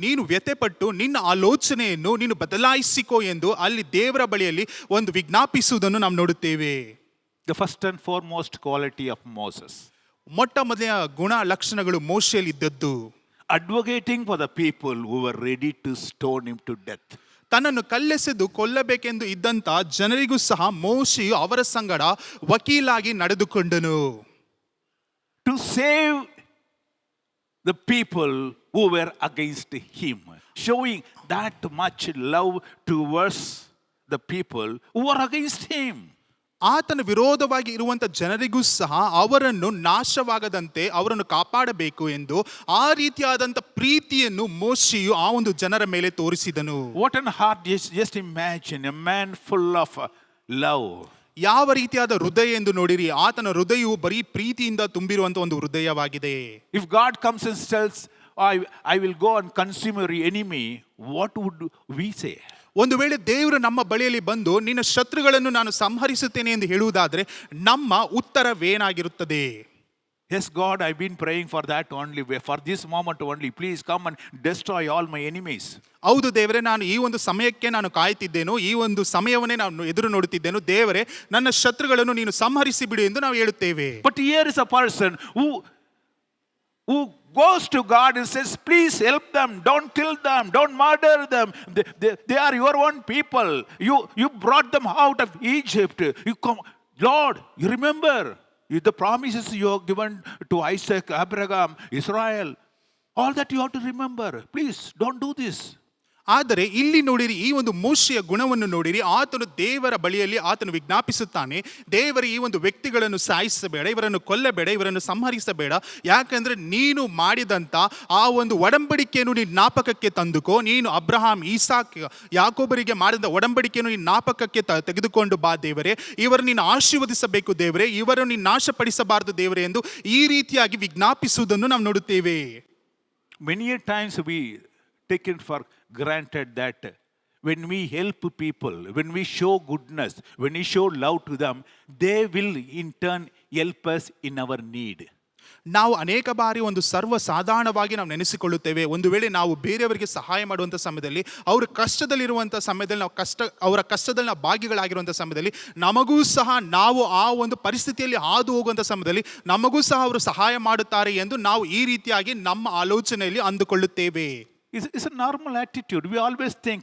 ನೀನು ವ್ಯಥೆಪಟ್ಟು ನಿನ್ನ ಆಲೋಚನೆಯನ್ನು ನೀನು ಬದಲಾಯಿಸಿಕೋ ಎಂದು ಅಲ್ಲಿ ದೇವರ ಬಳಿಯಲ್ಲಿ ಒಂದು ವಿಜ್ಞಾಪಿಸುವುದನ್ನು ನಾವು ನೋಡುತ್ತೇವೆ. The first and foremost quality of Moses. ಮೊಟ್ಟ ಮೊದಲ ಗುಣ ಲಕ್ಷಣಗಳು ಮೋಶೆಯಲ್ಲಿ ಇದ್ದದ್ದು. Advocating for the people who were ready to stone him to death. ತನ್ನನ್ನು ಕಲ್ಲೆಸೆದು ಕೊಲ್ಲಬೇಕೆಂದು ಇದ್ದಂತ ಜನರಿಗೂ ಸಹ ಮೋಶೆಯು ಅವರ ಸಂಗಡ ವಕೀಲಾಗಿ ನಡೆದುಕೊಂಡನು. To save the people who were against him, showing that much love towards the people who were against him. ಆತನ ವಿರೋಧವಾಗಿ ಇರುವಂತ ಜನರಿಗೂ ಸಹ ಅವರನ್ನು ನಾಶವಾಗದಂತೆ ಅವರನ್ನು ಕಾಪಾಡಬೇಕು ಎಂದು ಆ ರೀತಿಯಾದಂತ ಪ್ರೀತಿಯನ್ನು ಮೋಶೆಯು ಆ ಒಂದು ಜನರ ಮೇಲೆ ತೋರಿಸಿದನು. What an heart! Just imagine a man full of love. ಯಾವ ರೀತಿಯಾದ ಹೃದಯ ಎಂದು ನೋಡಿರಿ, ಆತನ ಹೃದಯವು ಬರೀ ಪ್ರೀತಿಯಿಂದ ತುಂಬಿರುವಂತ ಒಂದು ಹೃದಯವಾಗಿದೆ. If God comes and tells, I will go and consume your enemy, what would we say? ಒಂದು ವೇಳೆ ದೇವರು ನಮ್ಮ ಬಳಿಯಲ್ಲಿ ಬಂದು ನಿನ್ನ ಶತ್ರುಗಳನ್ನು ನಾನು ಸಂಹರಿಸುತ್ತೇನೆ ಎಂದು ಹೇಳುವುದಾದರೆ ನಮ್ಮ ಉತ್ತರವೇನಾಗಿರುತ್ತದೆ? Yes, God, I've been praying for that only, for this moment only. Please come and destroy all my enemies. ಹೌದು ದೇವರೇ, ನಾನು ಈ ಒಂದು ಸಮಯಕ್ಕೆ ನಾನು ಕಾಯುತ್ತಿದ್ದೇನು, ಈ ಒಂದು ಸಮಯವನ್ನೇ ನಾನು ಎದುರು ನೋಡುತ್ತಿದ್ದೇನು. ದೇವರೇ, ನನ್ನ ಶತ್ರುಗಳನ್ನು ನೀನು ಸಂಹರಿಸಿ ಬಿಡು ಎಂದು ನಾವು ಹೇಳುತ್ತೇವೆ. But here is a person who goes to God and says, please help them, don't kill them, don't murder them. They are your own people. You brought them out of Egypt. You come, Lord, you remember the promises you have given to Isaac, Abraham, Israel. All that you have to remember. Please don't do this. ಆದರೆ ಇಲ್ಲಿ ನೋಡಿರಿ, ಈ ಒಂದು ಮೋಶೆಯ ಗುಣವನ್ನು ನೋಡಿರಿ. ಆತನು ದೇವರ ಬಳಿಯಲ್ಲಿ ಆತನು ವಿಜ್ಞಾಪಿಸುತ್ತಾನೆ, ದೇವರು ಈ ಒಂದು ವ್ಯಕ್ತಿಗಳನ್ನು ಸಾಯಿಸಬೇಡ, ಇವರನ್ನು ಕೊಲ್ಲಬೇಡ, ಇವರನ್ನು ಸಂಹರಿಸಬೇಡ. ಯಾಕಂದ್ರೆ ನೀನು ಮಾಡಿದಂತ ಆ ಒಂದು ಒಡಂಬಡಿಕೆಯನ್ನು ನೀನು ಜ್ಞಾಪಕಕ್ಕೆ ತಂದುಕೋ. ನೀನು ಅಬ್ರಹಾಂ, ಈಸಾಕ್, ಯಾಕೋಬರಿಗೆ ಮಾಡಿದ ಒಡಂಬಡಿಕೆಯನ್ನು ನೀನು ಜ್ಞಾಪಕಕ್ಕೆ ತೆಗೆದುಕೊಂಡು ಬಾ ದೇವರೇ. ಇವರು ನೀನು ಆಶೀರ್ವದಿಸಬೇಕು ದೇವರೇ, ಇವರನ್ನು ನೀನು ನಾಶಪಡಿಸಬಾರದು ದೇವರೇ ಎಂದು ಈ ರೀತಿಯಾಗಿ ವಿಜ್ಞಾಪಿಸುವುದನ್ನು ನಾವು ನೋಡುತ್ತೇವೆ. Many a times we taken for granted that when we help people, when we show goodness, when we show love to them, they will in turn help us in our need. ನಾವು ಅನೇಕ ಬಾರಿ ಒಂದು ಸರ್ವ ಸಾಧಾರಣವಾಗಿ ನಾವು ನೆನೆಸಿಕೊಳ್ಳುತ್ತೇವೆ. ಒಂದು ವೇಳೆ ನಾವು ಬೇರೆಯವರಿಗೆ ಸಹಾಯ ಮಾಡುವಂಥ ಸಮಯದಲ್ಲಿ, ಅವರ ಕಷ್ಟದಲ್ಲಿರುವಂಥ ಸಮಯದಲ್ಲಿ, ಅವರ ಕಷ್ಟದಲ್ಲಿ ನಾವು ಭಾಗಿಗಳಾಗಿರುವಂಥ ಸಮಯದಲ್ಲಿ, ನಮಗೂ ಸಹ ನಾವು ಆ ಒಂದು ಪರಿಸ್ಥಿತಿಯಲ್ಲಿ ಹಾದು ಹೋಗುವಂಥ ಸಮಯದಲ್ಲಿ ನಮಗೂ ಸಹ ಅವರು ಸಹಾಯ ಮಾಡುತ್ತಾರೆ ಎಂದು ನಾವು ಈ ರೀತಿಯಾಗಿ ನಮ್ಮ ಆಲೋಚನೆಯಲ್ಲಿ ಅಂದುಕೊಳ್ಳುತ್ತೇವೆ. It's a normal attitude. We always think,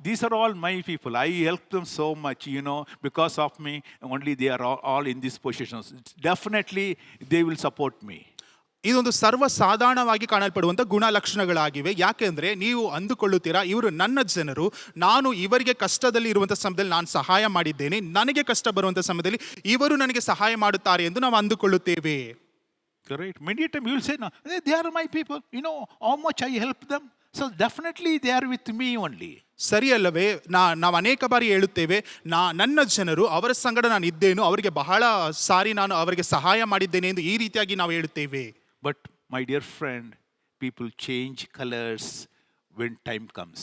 these are all my people. I help them so much, because of me, only they are all in these positions. Definitely, they will support me. ಇದೊಂದು ಸರ್ವ ಸಾಧಾರಣವಾಗಿ ಕಾಣಲ್ಪಡುವಂಥ ಗುಣಲಕ್ಷಣಗಳಾಗಿವೆ. ಯಾಕೆಂದರೆ ನೀವು ಅಂದುಕೊಳ್ಳುತ್ತೀರಾ, ಇವರು ನನ್ನ ಜನರು, ನಾನು ಇವರಿಗೆ ಕಷ್ಟದಲ್ಲಿ ಇರುವಂಥ ಸಮಯದಲ್ಲಿ ನಾನು ಸಹಾಯ ಮಾಡಿದ್ದೇನೆ, ನನಗೆ ಕಷ್ಟ ಬರುವಂಥ ಸಮಯದಲ್ಲಿ ಇವರು ನನಗೆ ಸಹಾಯ ಮಾಡುತ್ತಾರೆ ಎಂದು ನಾವು ಅಂದುಕೊಳ್ಳುತ್ತೇವೆ. Correct. Many times you will say, no, they are my people. How much I help them. So definitely they are with me only. ಸರಿ ಅಲ್ಲವೇ? ನಾವು ಅನೇಕ ಬಾರಿ ಹೇಳುತ್ತೇವೆ, ನನ್ನ ಜನರು, ಅವರ ಸಂಗಡ ನಾನು ಇದ್ದೇನು, ಅವರಿಗೆ ಬಹಳ ಸಾರಿ ನಾನು ಅವರಿಗೆ ಸಹಾಯ ಮಾಡಿದ್ದೇನೆ ಎಂದು ಈ ರೀತಿಯಾಗಿ ನಾವು ಹೇಳುತ್ತೇವೆ. But my dear friend, people change colors when time comes.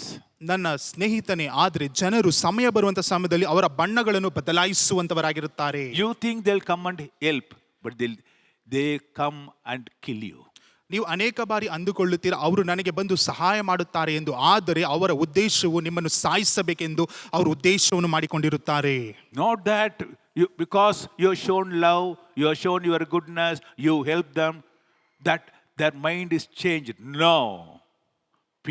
ನನ್ನ ಸ್ನೇಹಿತನೇ, ಆದರೆ ಜನರು ಸಮಯ ಬರುವಂತ ಸಮಯದಲ್ಲಿ ಅವರ ಬಣ್ಣಗಳನ್ನು ಬದಲಾಯಿಸುವಂತವರಾಗಿರುತ್ತಾರೆ. You think they'll come and help, but they come and kill you. ನೀವು ಅನೇಕ ಬಾರಿ ಅಂದುಕೊಳ್ಳುತ್ತೀರಾ, ಅವರು ನನಗೆ ಬಂದು ಸಹಾಯ ಮಾಡುತ್ತಾರೆ ಎಂದು. ಆದರೆ ಅವರ ಉದ್ದೇಶವು ನಿಮ್ಮನ್ನು ಸಾಯಿಸಬೇಕೆಂದು ಅವರ ಉದ್ದೇಶವನ್ನು ಮಾಡಿಕೊಂಡಿರುತ್ತಾರೆ. Not that because you have shown love, you have shown your goodness, you help them, that their mind is changed. No.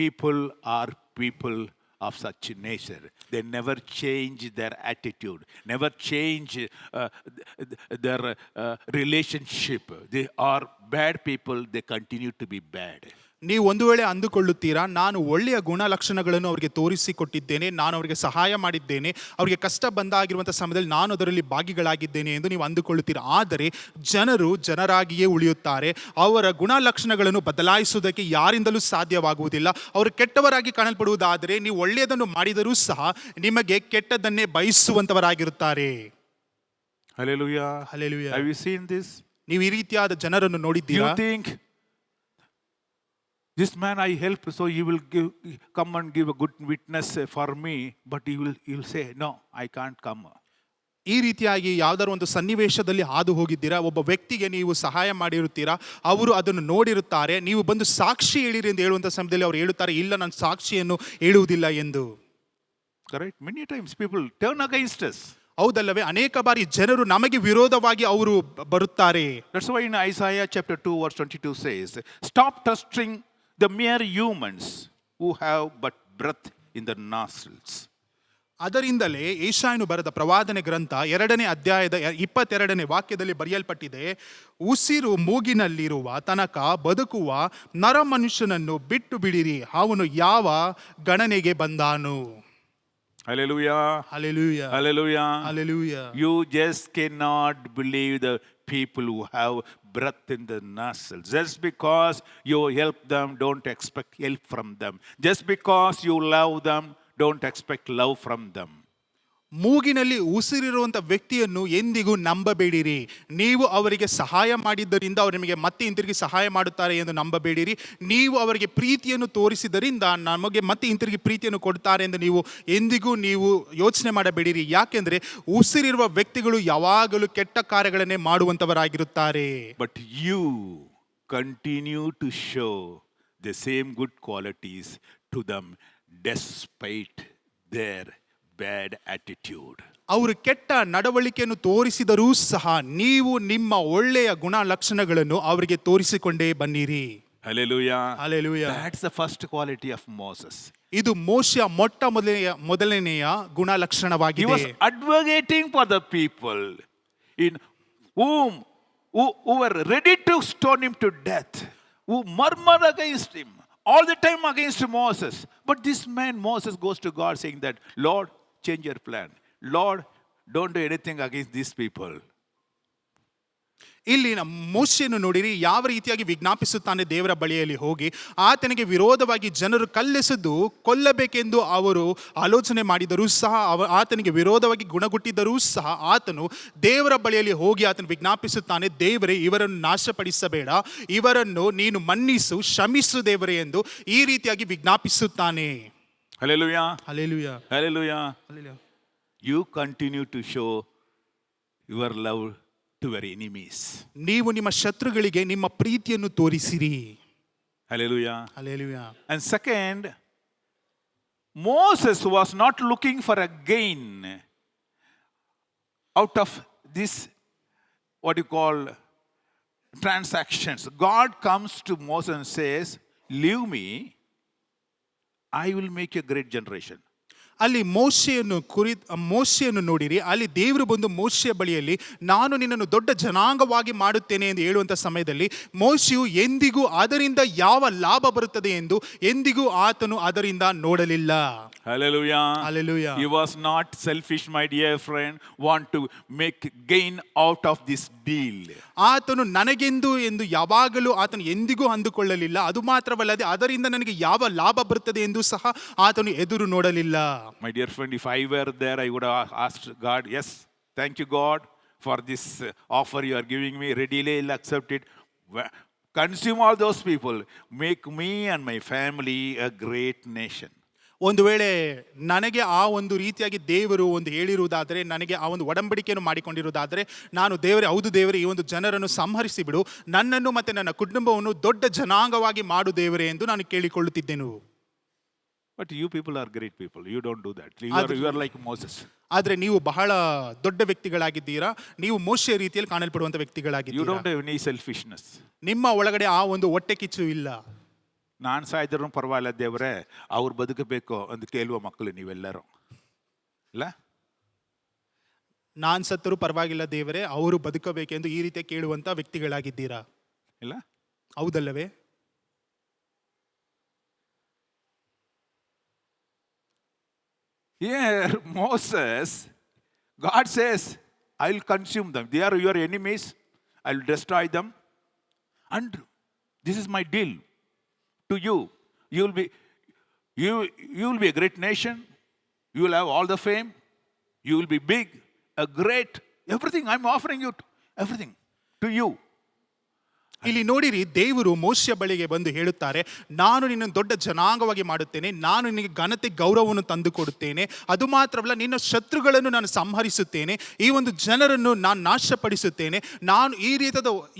People are people of such nature. They never change their attitude, never change their relationship. They are bad people, they continue to be bad. ನೀವು ಒಂದು ವೇಳೆ ಅಂದುಕೊಳ್ಳುತ್ತೀರಾ, ನಾನು ಒಳ್ಳೆಯ ಗುಣಲಕ್ಷಣಗಳನ್ನು ಅವರಿಗೆ ತೋರಿಸಿಕೊಟ್ಟಿದ್ದೇನೆ, ನಾನು ಅವರಿಗೆ ಸಹಾಯ ಮಾಡಿದ್ದೇನೆ, ಅವರಿಗೆ ಕಷ್ಟ ಬಂದಾಗಿರುವಂಥ ಸಮಯದಲ್ಲಿ ನಾನು ಅದರಲ್ಲಿ ಭಾಗಿಗಳಾಗಿದ್ದೇನೆ ಎಂದು ನೀವು ಅಂದುಕೊಳ್ಳುತ್ತೀರಾ. ಆದರೆ ಜನರು ಜನರಾಗಿಯೇ ಉಳಿಯುತ್ತಾರೆ. ಅವರ ಗುಣಲಕ್ಷಣಗಳನ್ನು ಬದಲಾಯಿಸುವುದಕ್ಕೆ ಯಾರಿಂದಲೂ ಸಾಧ್ಯವಾಗುವುದಿಲ್ಲ. ಅವರು ಕೆಟ್ಟವರಾಗಿ ಕಾಣಲ್ಪಡುವುದಾದರೆ ನೀವು ಒಳ್ಳೆಯದನ್ನು ಮಾಡಿದರೂ ಸಹ ನಿಮಗೆ ಕೆಟ್ಟದನ್ನೇ ಬಯಸುವಂತವರಾಗಿರುತ್ತಾರೆ. Hallelujah. Hallelujah. Have you seen this? ನೀವು ಈ ರೀತಿಯಾದ ಜನರನ್ನು You ನೋಡಿದ್ದೀರಾ? think this man I helped, so he will come and give a good witness for me, but he will say, no, I can't come. ಈ ರೀತಿಯಾಗಿ ಯಾವ್ದಾದ್ರು ಒಂದು ಸನ್ನಿವೇಶದಲ್ಲಿ ಹಾದು ಹೋಗಿದ್ದೀರಾ, ಒಬ್ಬ ವ್ಯಕ್ತಿಗೆ ನೀವು ಸಹಾಯ ಮಾಡಿರುತ್ತೀರಾ, ಅವರು ಅದನ್ನು ನೋಡಿರುತ್ತಾರೆ, ನೀವು ಬಂದು ಸಾಕ್ಷಿ ಹೇಳಿರಿ ಎಂದು ಹೇಳುವಂಥ ಸಮಯದಲ್ಲಿ ಅವರು ಹೇಳುತ್ತಾರೆ, ಇಲ್ಲ ನಾನು ಸಾಕ್ಷಿಯನ್ನು ಹೇಳುವುದಿಲ್ಲ ಎಂದು. Correct? Many times people turn against us. ಹೌದಲ್ಲವೇ? ಅನೇಕ ಬಾರಿ ಜನರು ನಮಗೆ ವಿರೋಧವಾಗಿ ಅವರು ಬರುತ್ತಾರೆ. That's why in Isaiah chapter 2 verse 22 says, stop trusting the mere humans who have but breath in their nostrils. ಅದರಿಂದಲೇ ಯೆಶಾಯನು ಬರೆದ ಪ್ರವಾದನೆ ಗ್ರಂಥ 2ನೇ ಅಧ್ಯಾಯದ 22ನೇ ವಾಕ್ಯದಲ್ಲಿ ಬರೆಯಲ್ಪಟ್ಟಿದೆ, ಉಸಿರು ಮೂಗಿನಲ್ಲಿರುವ ತನಕ ಬದುಕುವ ನರ ಮನುಷ್ಯನನ್ನು ಬಿಟ್ಟು ಬಿಡಿರಿ, ಅವನು ಯಾವ ಗಣನೆಗೆ ಬಂದಾನು. Hallelujah. Hallelujah. Hallelujah. Hallelujah. You just cannot believe the people who have breath in the nostrils. Just because you help them, don't expect help from them. Just because you love them, don't expect love from them. ಮೂಗಿನಲ್ಲಿ ಉಸಿರಿರುವಂಥ ವ್ಯಕ್ತಿಯನ್ನು ಎಂದಿಗೂ ನಂಬಬೇಡಿರಿ. ನೀವು ಅವರಿಗೆ ಸಹಾಯ ಮಾಡಿದ್ದರಿಂದ ಅವರು ನಿಮಗೆ ಮತ್ತೆ ಹಿಂತಿರುಗಿ ಸಹಾಯ ಮಾಡುತ್ತಾರೆ ಎಂದು ನಂಬಬೇಡಿರಿ. ನೀವು ಅವರಿಗೆ ಪ್ರೀತಿಯನ್ನು ತೋರಿಸಿದ್ದರಿಂದ ನಮಗೆ ಮತ್ತೆ ಹಿಂತಿರುಗಿ ಪ್ರೀತಿಯನ್ನು ಕೊಡ್ತಾರೆ ಎಂದು ಎಂದಿಗೂ ನೀವು ಯೋಚನೆ ಮಾಡಬೇಡಿರಿ. ಯಾಕೆಂದರೆ ಉಸಿರಿರುವ ವ್ಯಕ್ತಿಗಳು ಯಾವಾಗಲೂ ಕೆಟ್ಟ ಕಾರ್ಯಗಳನ್ನೇ ಮಾಡುವಂಥವರಾಗಿರುತ್ತಾರೆ. But you continue to show the same good qualities to them despite their bad attitude. ಅವರು ಕೆಟ್ಟ ನಡವಳಿಕೆಯನ್ನು ತೋರಿಸಿದರೂ ಸಹ ನೀವು ನಿಮ್ಮ ಒಳ್ಳೆಯ ಗುಣಲಕ್ಷಣಗಳನ್ನು ಅವರಿಗೆ ತೋರಿಸಿಕೊಂಡೇ ಬನ್ನಿರಿ. Hallelujah. Hallelujah. That's the first quality of Moses. ಇದು ಮೋಶೆಯ ಮೊದಲನೆಯ ಗುಣಲಕ್ಷಣವಾಗಿದೆ. He was advocating for the people in who were ready to stone him to death, who murmured against him all the time against Moses. But this man Moses goes to God saying that, Lord, change your plan. Lord, don't do anything against these people. ಇಲ್ಲಿ ಮೋಶೆಯನ್ನು ನೋಡಿರಿ, ಯಾವ ರೀತಿಯಾಗಿ ವಿಜ್ಞಾಪಿಸುತ್ತಾನೆ ದೇವರ ಬಳಿಯಲ್ಲಿ ಹೋಗಿ. ಆತನಿಗೆ ವಿರೋಧವಾಗಿ ಜನರು ಕಲ್ಲೆಸೆದು ಕೊಲ್ಲಬೇಕೆಂದು ಅವರು ಆಲೋಚನೆ ಮಾಡಿದರೂ ಸಹ, ಆತನಿಗೆ ವಿರೋಧವಾಗಿ ಗುಣಗುಟ್ಟಿದ್ದರೂ ಸಹ ಆತನು ದೇವರ ಬಳಿಯಲ್ಲಿ ಹೋಗಿ ಆತನು ವಿಜ್ಞಾಪಿಸುತ್ತಾನೆ, ದೇವರೇ ಇವರನ್ನು ನಾಶಪಡಿಸಬೇಡ, ಇವರನ್ನು ನೀನು ಮನ್ನಿಸು, ಕ್ಷಮಿಸು ದೇವರೇ ಎಂದು ಈ ರೀತಿಯಾಗಿ ವಿಜ್ಞಾಪಿಸುತ್ತಾನೆ. Hallelujah. Hallelujah. Hallelujah. Hallelujah. You continue to show your love to your enemies. ನೀವು ನಿಮ್ಮ ಶತ್ರುಗಳಿಗೆ ನಿಮ್ಮ ಪ್ರೀತಿಯನ್ನು ತೋರಿಸಿರಿ. Hallelujah. Hallelujah. And second, Moses was not looking for a gain out of this, what you call, transactions. God comes to Moses and says, leave me, I will make you a great generation. ಅಲ್ಲಿ ಮೋಶೆಯನ್ನು ನೋಡಿರಿ, ಅಲ್ಲಿ ದೇವರು ಬಂದು ಮೋಶೆಯ ಬಳಿಯಲ್ಲಿ ನಾನು ನಿನ್ನನ್ನು ದೊಡ್ಡ ಜನಾಂಗವಾಗಿ ಮಾಡುತ್ತೇನೆ ಎಂದು ಹೇಳುವಂಥ ಸಮಯದಲ್ಲಿ ಮೋಶೆಯು ಎಂದಿಗೂ ಅದರಿಂದ ಯಾವ ಲಾಭ ಬರುತ್ತದೆ ಎಂದು ಎಂದಿಗೂ ಆತನು ಅದರಿಂದ ನೋಡಲಿಲ್ಲ. Hallelujah. Hallelujah. He was not selfish, my dear friend, want to make gain out of this deal. ಆತನು ನನಗೆಂದು ಎಂದು ಯಾವಾಗಲೂ ಆತನು ಎಂದಿಗೂ ಅಂದುಕೊಳ್ಳಲಿಲ್ಲ. ಅದು ಮಾತ್ರವಲ್ಲದೆ ಅದರಿಂದ ನನಗೆ ಯಾವ ಲಾಭ ಬರುತ್ತದೆ ಎಂದು ಸಹ ಆತನು ಎದುರು ನೋಡಲಿಲ್ಲ. My dear friend, if I were there, I would have asked God, yes, thank you God for this offer you are giving me. Readily I'll accept it. Consume all those people. Make me and my family a great nation. ಒಂದು ವೇಳೆ ನನಗೆ ಆ ಒಂದು ರೀತಿಯಾಗಿ ದೇವರು ಒಂದು ಹೇಳಿರುವುದಾದರೆ, ನನಗೆ ಆ ಒಂದು ಒಡಂಬಡಿಕೆಯನ್ನು ಮಾಡಿಕೊಂಡಿರುವುದಾದರೆ, ನಾನು ದೇವರೇ, ಹೌದು ದೇವರೇ, ಈ ಒಂದು ಜನರನ್ನು ಸಂಹರಿಸಿ ಬಿಡು, ನನ್ನನ್ನು ಮತ್ತು ನನ್ನ ಕುಟುಂಬವನ್ನು ದೊಡ್ಡ ಜನಾಂಗವಾಗಿ ಮಾಡು ದೇವರೇ ಎಂದು ನಾನು ಕೇಳಿಕೊಳ್ಳುತ್ತಿದ್ದೆನು. But you people are great people. You don't do that. You are like Moses. ಆದರೆ ನೀವು ಬಹಳ ದೊಡ್ಡ ವ್ಯಕ್ತಿಗಳಾಗಿದ್ದೀರಾ, ನೀವು ಮೋಶೆಯ ರೀತಿಯಲ್ಲಿ ಕಾಣಲ್ಪಡುವಂಥ You ವ್ಯಕ್ತಿಗಳಾಗಿದ್ದೀರಾ. don't have any selfishness. ನಿಮ್ಮ ಒಳಗಡೆ ಆ ಒಂದು ಹೊಟ್ಟೆ ಕಿಚ್ಚು ಇಲ್ಲ. ನಾನು ಸಾಯ್ದರೂ ಪರವಾಗಿಲ್ಲ ದೇವರೇ, ಅವ್ರು ಬದುಕಬೇಕು ಅಂತ ಕೇಳುವ ಮಕ್ಕಳು ನೀವೆಲ್ಲರೂ ಇಲ್ಲ. ನಾನು ಸತ್ತರೂ ಪರವಾಗಿಲ್ಲ ದೇವರೇ, ಅವರು ಬದುಕಬೇಕೆಂದು ಈ ರೀತಿ ಕೇಳುವಂಥ ವ್ಯಕ್ತಿಗಳಾಗಿದ್ದೀರಾ ಇಲ್ಲ. ಹೌದಲ್ಲವೇ? Here, Moses, God says, I'll consume them. They are your enemies. I'll destroy them. And this is my deal to you. You will be a great nation. You will have all the fame. You will be big, a great, everything. I'm offering you everything to you. ಇಲ್ಲಿ ನೋಡಿರಿ, ದೇವರು ಮೋಶೆಯ ಬಳಿಗೆ ಬಂದು ಹೇಳುತ್ತಾರೆ, ನಾನು ನಿನ್ನನ್ನು ದೊಡ್ಡ ಜನಾಂಗವಾಗಿ ಮಾಡುತ್ತೇನೆ, ನಾನು ನಿನಗೆ ಘನತೆ ಗೌರವವನ್ನು ತಂದು ಕೊಡುತ್ತೇನೆ, ಅದು ಮಾತ್ರವಲ್ಲ ನಿನ್ನ ಶತ್ರುಗಳನ್ನು ನಾನು ಸಂಹರಿಸುತ್ತೇನೆ, ಈ ಒಂದು ಜನರನ್ನು ನಾನು ನಾಶಪಡಿಸುತ್ತೇನೆ, ನಾನು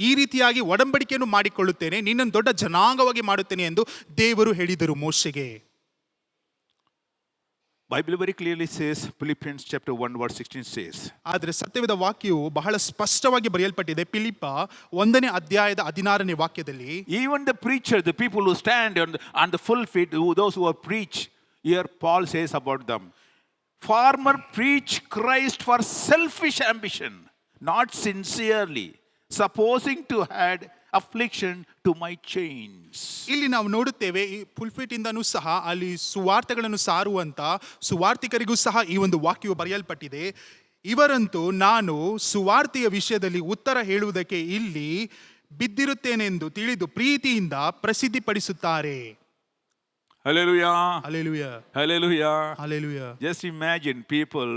ಈ ರೀತಿಯಾಗಿ ಒಡಂಬಡಿಕೆಯನ್ನು ಮಾಡಿಕೊಳ್ಳುತ್ತೇನೆ, ನಿನ್ನನ್ನು ದೊಡ್ಡ ಜನಾಂಗವಾಗಿ ಮಾಡುತ್ತೇನೆ ಎಂದು ದೇವರು ಹೇಳಿದರು ಮೋಶೆಗೆ. Bible very clearly says, Philippians chapter 1 verse 16 says, ಆದರೆ ಸತ್ಯವೇದ ವಾಕ್ಯವು ಬಹಳ ಸ್ಪಷ್ಟವಾಗಿ ಬರೆಯಲ್ಪಟ್ಟಿದೆ. ಫಿಲಿಪ್ಪ 1ನೇ ಅಧ್ಯಾಯದ 16ನೇ ವಾಕ್ಯದಲ್ಲಿ, even the preacher, the people who stand on the full feet, those who are preach, here Paul says about them, farmer preach Christ for selfish ambition, not sincerely, supposing to add affliction to my chains. ಇಲ್ಲಿ ನಾವು ನೋಡುತ್ತೇವೆ, ಈ ಪುಲ್ಪಿಟ್ ಇಂದನೂ ಸಹ ಅಲ್ಲಿ ಸುವಾರ್ತೆಗಳನ್ನು ಸಾರುವಂತ ಸುವಾರ್ತಿಕರಿಗೂ ಸಹ ಈ ಒಂದು ವಾಕ್ಯವು ಬರೆಯಲ್ಪಟ್ಟಿದೆ. ಇವರಂತೂ ನಾನು ಸುವಾರ್ತೆಯ ವಿಷಯದಲ್ಲಿ ಉತ್ತರ ಹೇಳುವುದಕ್ಕೆ ಇಲ್ಲಿ ಬಿದ್ದಿರುತ್ತೇನೆಂದು ತಿಳಿದು ಪ್ರೀತಿಯಿಂದ ಪ್ರಸಿದ್ಧಿಪಡಿಸುತ್ತಾರೆ. Hallelujah. Hallelujah. Hallelujah. Hallelujah. Just imagine people,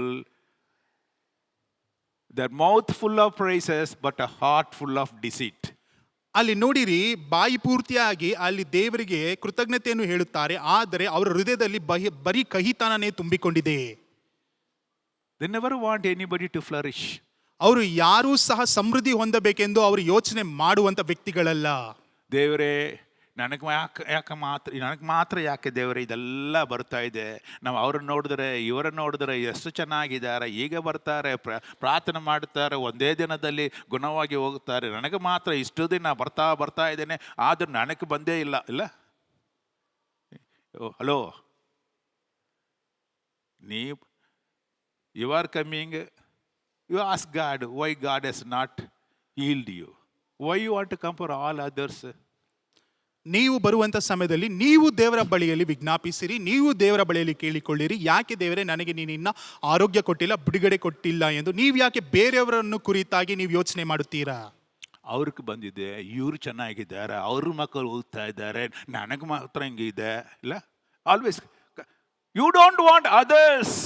their mouth full of praises but a heart full of deceit. ಅಲ್ಲಿ ನೋಡಿರಿ, ಬಾಯಿ ಪೂರ್ತಿಯಾಗಿ ಅಲ್ಲಿ ದೇವರಿಗೆ ಕೃತಜ್ಞತೆಯನ್ನು ಹೇಳುತ್ತಾರೆ, ಆದರೆ ಅವರ ಹೃದಯದಲ್ಲಿ ಬರೀ ಕಹಿತನನೇ ತುಂಬಿಕೊಂಡಿದೆ. They never want anybody to flourish. ಅವರು ಯಾರೂ ಸಹ ಸಮೃದ್ಧಿ ಹೊಂದಬೇಕೆಂದು ಅವರು ಯೋಚನೆ ಮಾಡುವಂತ ವ್ಯಕ್ತಿಗಳಲ್ಲ. ದೇವರೇ, ನನಗೆ ಮಾತ್ರ ಯಾಕೆ ದೇವರೇ ಇದೆಲ್ಲ ಬರ್ತಾ ಇದೆ? ನಾವು ಅವ್ರನ್ನ ನೋಡಿದ್ರೆ ಇವರನ್ನು ನೋಡಿದ್ರೆ ಎಷ್ಟು ಚೆನ್ನಾಗಿದ್ದಾರೆ, ಈಗ ಬರ್ತಾರೆ, ಪ್ರಾರ್ಥನೆ ಮಾಡ್ತಾರೆ, ಒಂದೇ ದಿನದಲ್ಲಿ ಗುಣವಾಗಿ ಹೋಗ್ತಾರೆ, ನನಗೆ ಮಾತ್ರ ಇಷ್ಟು ದಿನ ಬರ್ತಾ ಇದ್ದೇನೆ, ಆದರೂ ನನಗೆ ಬಂದೇ ಇಲ್ಲ. Hello, you are coming, you ask God why God has not healed you. Why you want to come for all others? ನೀವು ಬರುವಂತ ಸಮಯದಲ್ಲಿ ನೀವು ದೇವರ ಬಳಿಯಲ್ಲಿ ವಿಜ್ಞಾಪಿಸಿರಿ, ನೀವು ದೇವರ ಬಳಿಯಲ್ಲಿ ಕೇಳಿಕೊಳ್ಳಿರಿ, ಯಾಕೆ ದೇವರೇ ನನಗೆ ನೀನಿನ್ನ ಆರೋಗ್ಯ ಕೊಟ್ಟಿಲ್ಲ, ಬಿಡುಗಡೆ ಕೊಟ್ಟಿಲ್ಲ ಎಂದು ನೀವು ಯಾಕೆ ಬೇರೆಯವರನ್ನು ಕುರಿತಾಗಿ ನೀವು ಯೋಚನೆ ಮಾಡುತ್ತೀರಾ? ಅವ್ರಿಗೆ ಬಂದಿದೆ, ಇವರು ಚೆನ್ನಾಗಿದ್ದಾರೆ, ಅವ್ರ ಮಕ್ಕಳು ಓದ್ತಾ ಇದ್ದಾರೆ, ನನಗೆ ಮಾತ್ರ ಹಿಂಗಿದೆ. ಇಲ್ಲ, always you don't want others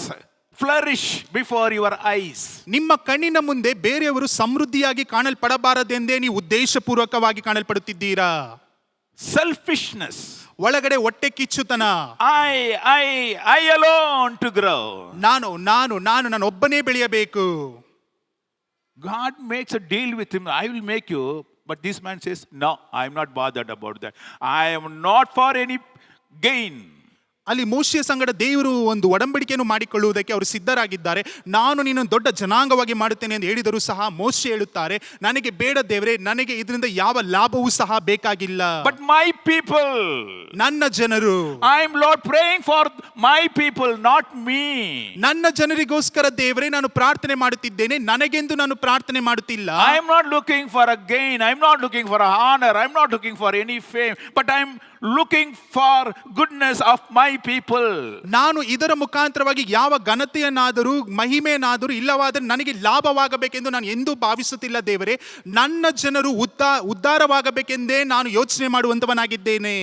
flourish before your eyes. ನಿಮ್ಮ ಕಣ್ಣಿನ ಮುಂದೆ ಬೇರೆಯವರು ಸಮೃದ್ಧಿಯಾಗಿ ಕಾಣಲ್ಪಡಬಾರದೆಂದೇ ನೀವು ಉದ್ದೇಶಪೂರ್ವಕವಾಗಿ ಕಾಣಲ್ಪಡುತ್ತಿದ್ದೀರಾ. Selfishness, ಒಳಗಡೆ ಹೊಟ್ಟೆ ಕಿಚ್ಚುತನ, I alone to grow, ನಾನು ಒಬ್ಬನೇ ಬೆಳೆಯಬೇಕು. God makes a deal with him, I will make you, but this man says, no, I am not bothered about that, I am not for any gain. ಅಲ್ಲಿ ಮೋಶೆಯ ಸಂಗಡ ದೇವರು ಒಂದು ಒಡಂಬಡಿಕೆಯನ್ನು ಮಾಡಿಕೊಳ್ಳುವುದಕ್ಕೆ ಅವರು ಸಿದ್ಧರಾಗಿದ್ದಾರೆ. ನಾನು ನಿನ್ನನ್ನು ದೊಡ್ಡ ಜನಾಂಗವಾಗಿ ಮಾಡುತ್ತೇನೆ ಎಂದು ಹೇಳಿದರೂ ಸಹ ಮೋಶೆ ಹೇಳುತ್ತಾರೆ, ನನಗೆ ಬೇಡ ದೇವರೇ, ನನಗೆ ಇದರಿಂದ ಯಾವ ಲಾಭವೂ ಸಹ ಬೇಕಾಗಿಲ್ಲ. But my people, ನನ್ನ ಜನರು, I am Lord praying for my people, not me. ನನ್ನ ಜನರಿಗೋಸ್ಕರ ದೇವರೇ ನಾನು ಪ್ರಾರ್ಥನೆ ಮಾಡುತ್ತಿದ್ದೇನೆ, ನನಗೆಂದು ನಾನು ಪ್ರಾರ್ಥನೆ ಮಾಡುತ್ತಿಲ್ಲ. I am not looking for a gain, I am not looking for a honor, I am not looking for any fame, but I am looking for goodness of my people. ನಾನು ಇದರ ಮುಖಾಂತರವಾಗಿ ಯಾವ ಘನತೆಯನ್ನಾದರೂ ಮಹಿಮೆಯನ್ನಾದರೂ ಇಲ್ಲವಾದರೆ ನನಗೆ ಲಾಭವಾಗಬೇಕೆಂದು ನಾನು ಎಂದೂ ಭಾವಿಸುತ್ತಿಲ್ಲ ದೇವರೇ. ನನ್ನ ಜನರು ಉದ್ಧಾರವಾಗಬೇಕೆಂದೇ ನಾನು ಯೋಚನೆ ಮಾಡುವಂತವನಾಗಿದ್ದೇನೆ.